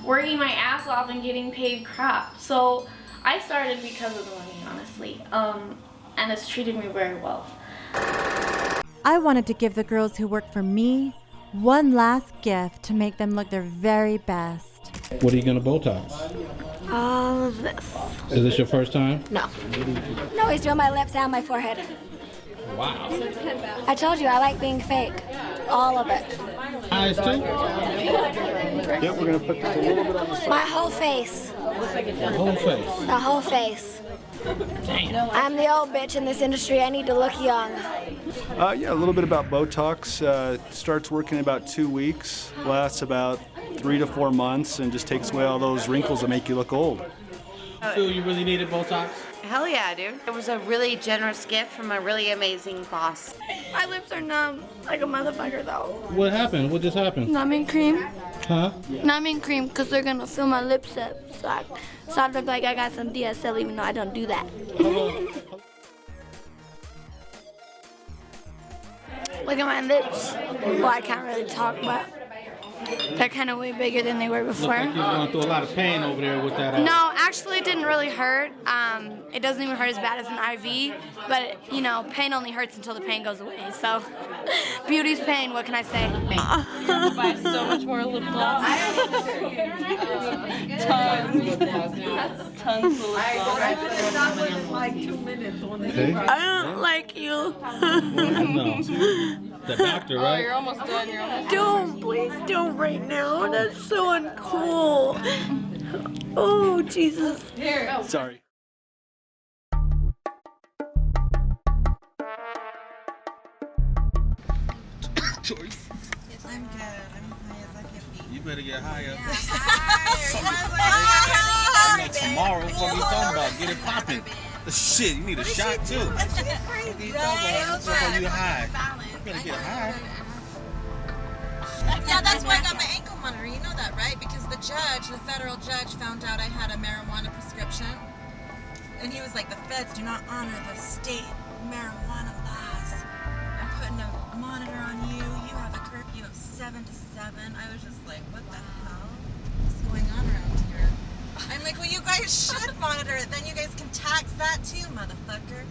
working my ass off and getting paid crap. So I started because of the money, honestly. And it's treated me very well. I wanted to give the girls who work for me one last gift to make them look their very best. What are you gonna Botox? All of this. Is this your first time? No. No, he's doing my lips and my forehead. Wow. I told you, I like being fake. All of it. Eyes too? Yep, we're gonna put this a little bit on the side. My whole face. The whole face. The whole face. I'm the old bitch in this industry. I need to look young. Yeah, a little bit about Botox. Starts working in about 2 weeks, lasts about 3 to 4 months, and just takes away all those wrinkles that make you look old. Feel you really needed Botox? Hell yeah, dude. It was a really generous gift from a really amazing boss. My lips are numb, like a motherfucker though. What happened? What just happened? Numbing cream. Huh? Numbing cream, because they're gonna fill my lips up. So I look like I got some DSL, even though I don't do that. Look at my lips. Well, I can't really talk, but they're kind of way bigger than they were before. Looks like you're going through a lot of pain over there with that. No, actually it didn't really hurt. It doesn't even hurt as bad as an IV, but you know, pain only hurts until the pain goes away. So, beauty's pain, what can I say? You buy so much more lip gloss. Tons full of gloss. I put it on in like 2 minutes. I don't like you. No. The doctor, right? Oh, you're almost done. You're almost Don't, please don't right now. That's so uncool. Oh, Jesus. Here. Sorry. Choice. I'm good. I'm high as I can be. You better get higher. Higher. Tomorrow, what are you talking about? Get it popping. Shit, you need a shot too. Crazy. You high. You better get high. Yeah, that's why I got my ankle monitor. You know that, right? Because the federal judge, found out I had a marijuana prescription. And he was like, the feds do not honor the state marijuana laws. I'm putting a monitor on you. You have a curfew of 7 to 7. I was just like, what the hell is going on around here? I'm like, well, you guys should monitor it. Then you guys can tax that too, motherfucker.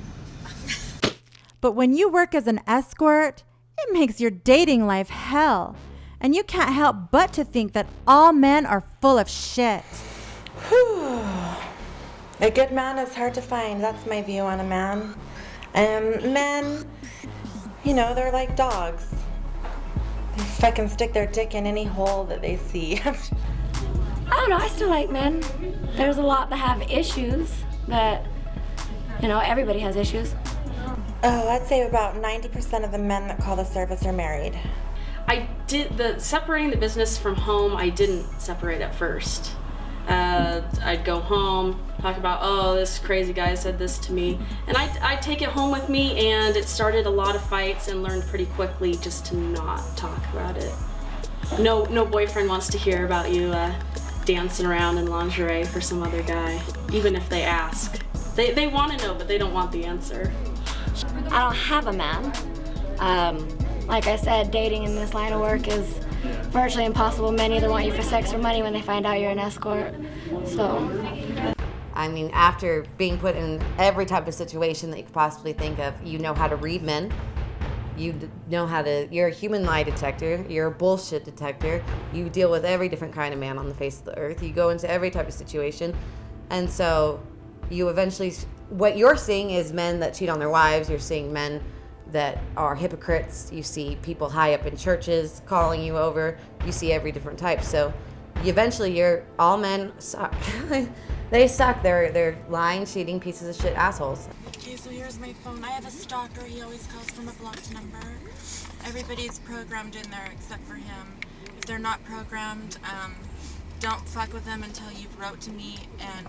But when you work as an escort, it makes your dating life hell. And you can't help but to think that all men are full of shit. Whew. A good man is hard to find. That's my view on a man. Men, you know, they're like dogs. They fucking stick their dick in any hole that they see. I don't know, I still like men. There's a lot that have issues, but, you know, everybody has issues. Oh, I'd say about 90% of the men that call the service are married. Separating the business from home, I didn't separate at first. I'd go home, talk about, oh, this crazy guy said this to me. And I'd take it home with me, and it started a lot of fights and learned pretty quickly just to not talk about it. No boyfriend wants to hear about you dancing around in lingerie for some other guy, even if they ask. They want to know, but they don't want the answer. I don't have a man. Like I said, dating in this line of work is virtually impossible. Men either want you for sex or money when they find out you're an escort. So, I mean, after being put in every type of situation that you could possibly think of, you know how to read men. You know how to, you're a human lie detector, you're a bullshit detector. You deal with every different kind of man on the face of the earth. You go into every type of situation. And so you eventually, what you're seeing is men that cheat on their wives. You're seeing men that are hypocrites. You see people high up in churches calling you over. You see every different type. So all men suck. They suck. They're lying, cheating, pieces of shit assholes. Okay, so here's my phone. I have a stalker. He always calls from a blocked number. Everybody's programmed in there except for him. If they're not programmed, don't fuck with them until you've wrote to me,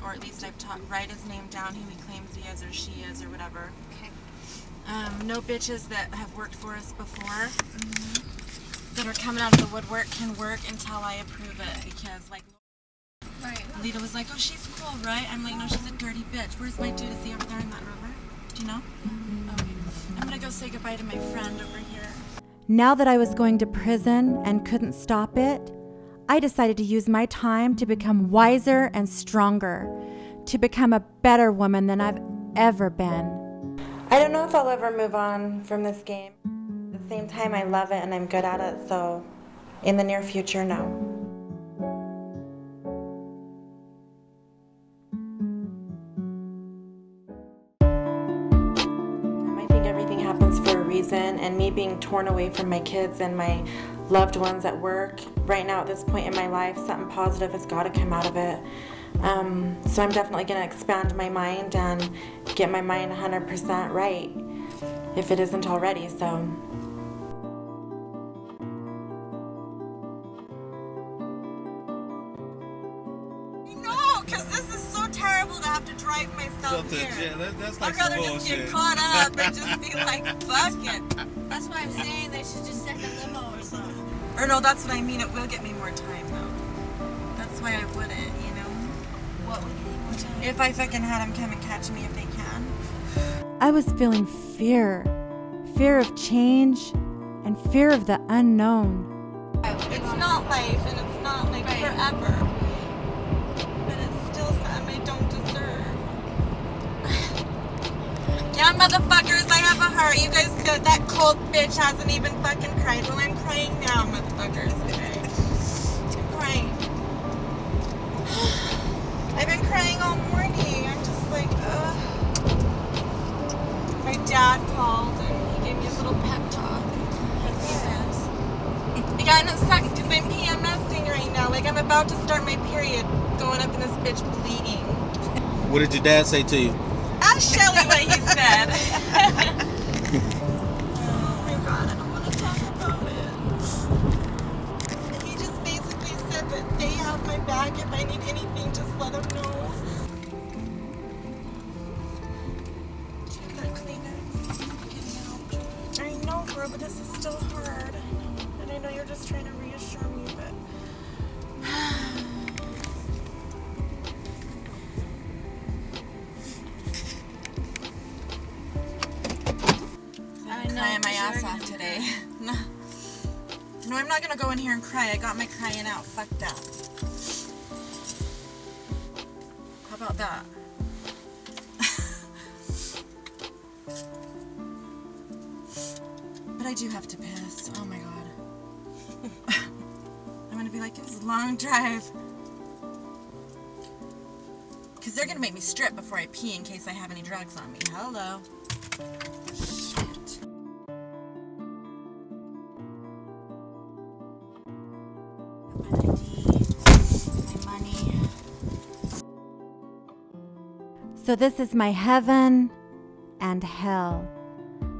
or at least write his name down, who he claims he is or she is or whatever. Okay. No bitches that have worked for us before that are coming out of the woodwork can work until I approve it, because like Lita was like, oh, she's cool, right? I'm like, no, she's a dirty bitch. Where's my dude? Is he over there in that river? Do you know? Okay. I'm gonna go say goodbye to my friend over here. Now that I was going to prison and couldn't stop it, I decided to use my time to become wiser and stronger, to become a better woman than I've ever been. I don't know if I'll ever move on from this game. At the same time, I love it and I'm good at it, so in the near future, no. and me being torn away from my kids and my loved ones at work, right now at this point in my life, something positive has got to come out of it. So I'm definitely going to expand my mind and get my mind 100% right, if it isn't already, so. No, because this is so terrible to have to drive myself here. Yeah, that's like I'd rather some just get bullshit. caught up and just be like, fuck it. That's why I'm saying they should just send a limo or something. Or no, that's what I mean. It will get me more time, though. That's why I wouldn't, you know? What would get you more time? If I fucking had them come and catch me if they can. I was feeling fear of change and fear of the unknown. It's not life and it's not like forever. But it's still something I don't deserve. Yeah, motherfuckers, I have a heart. You guys said that cold bitch hasn't even fucking cried. Well, I'm crying now, motherfuckers. Okay. I'm crying. I've been crying all morning. I'm just like, ugh. My dad called and he gave me his little pep talk. Yeah, and it sucks because I'm PMSing right now. Like, I'm about to start my period, going up in this bitch bleeding. What did your dad say to you? Ask Shelly what he said. Oh my god, I don't want to talk about it. He just basically said that they have my back. If I need anything, just let them know. I know, girl, but this is still hard. And I know you're just trying to reassure me, but... I'm crying my ass off today. No, I'm not gonna go in here and cry. I got my crying out. Fuck that. How about that? But I do have to piss. Oh my god. I'm gonna be like, it was a long drive. Because they're gonna make me strip before I pee in case I have any drugs on me. Hello. Shit. My money. So this is my heaven and hell.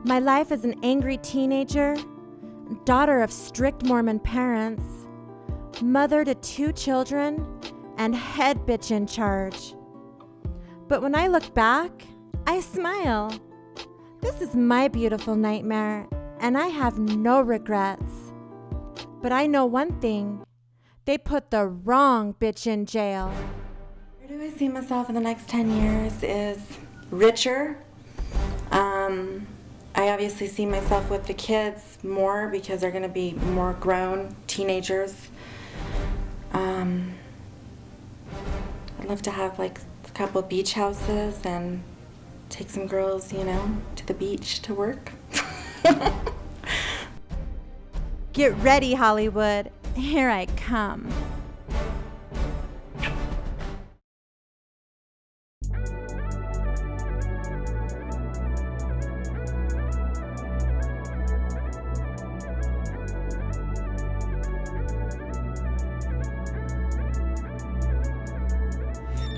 My life as an angry teenager, daughter of strict Mormon parents, mother to 2 children, and head bitch in charge. But when I look back, I smile. This is my beautiful nightmare, and I have no regrets. But I know one thing, they put the wrong bitch in jail. Where do I see myself in the next 10 years is richer. I obviously see myself with the kids more because they're going to be more grown teenagers. I'd love to have like a couple beach houses and take some girls, you know, to the beach to work. Get ready, Hollywood. Here I come.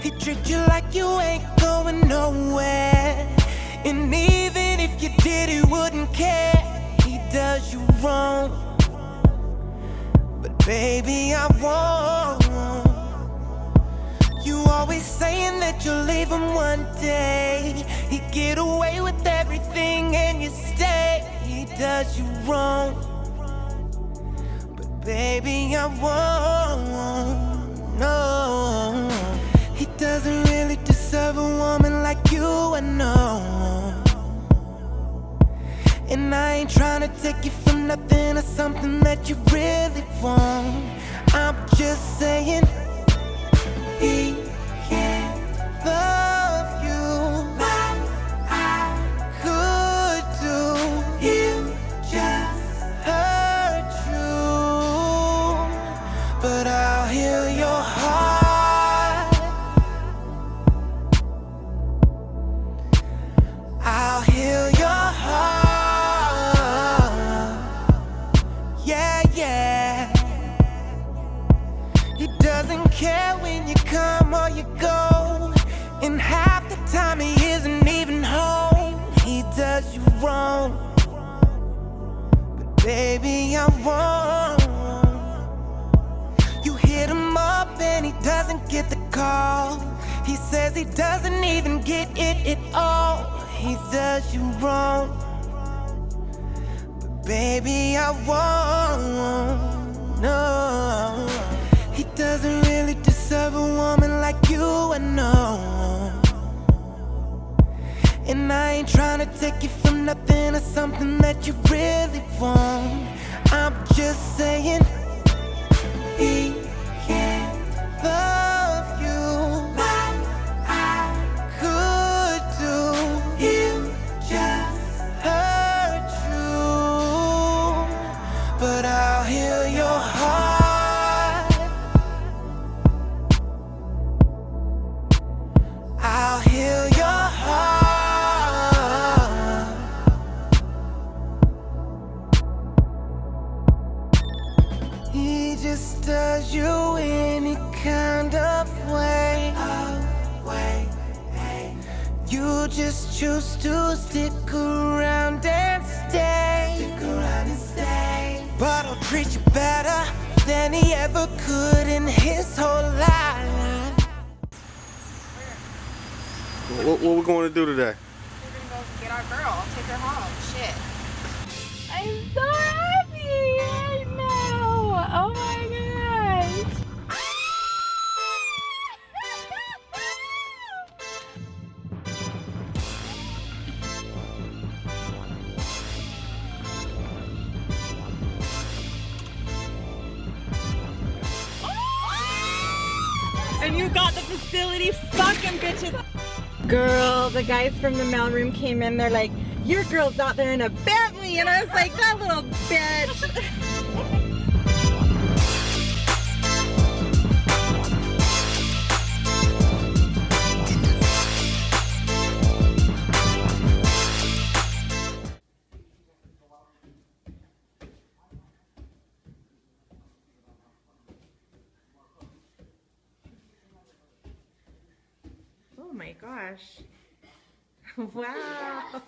He treat you like you ain't going nowhere. And even if you did, he wouldn't care. He does you wrong. But baby, I won't. You always saying that you'll leave him one day. He get away with everything and you stay. He does you wrong. But baby, I won't. No. He doesn't really deserve a woman like you, I know. And I ain't tryna take you for nothing or something that you really want. I'm just saying, he can't love you like I could do. He'll just hurt you, but I'll heal your heart. I'll heal your heart. Yeah, yeah. He doesn't care when you come or you go, and half the time he isn't even home. He does you wrong, but baby, I won't. You hit him up and he doesn't get the call. He says he doesn't even get it at all. He does you wrong, but baby, I won't. No, he doesn't really deserve a woman like you, I know. And I ain't tryna take you from nothing to something that you really want. I'm just saying, he can't love you like I could do. He'll just hurt you, but I'll heal your heart. I'll heal your heart. He just does you any kind of way. You just choose to stick around and stay. But he'll treat you better than he ever could in his whole life. What we going to do today? We're gonna go get our girl, take her home. Shit. I'm so happy right now. Oh my gosh. And you got the facility fucking bitches. Girl, the guys from the mailroom came in, they're like, your girl's out there in a Bentley. And I was like, that little bitch. Oh my gosh. Wow.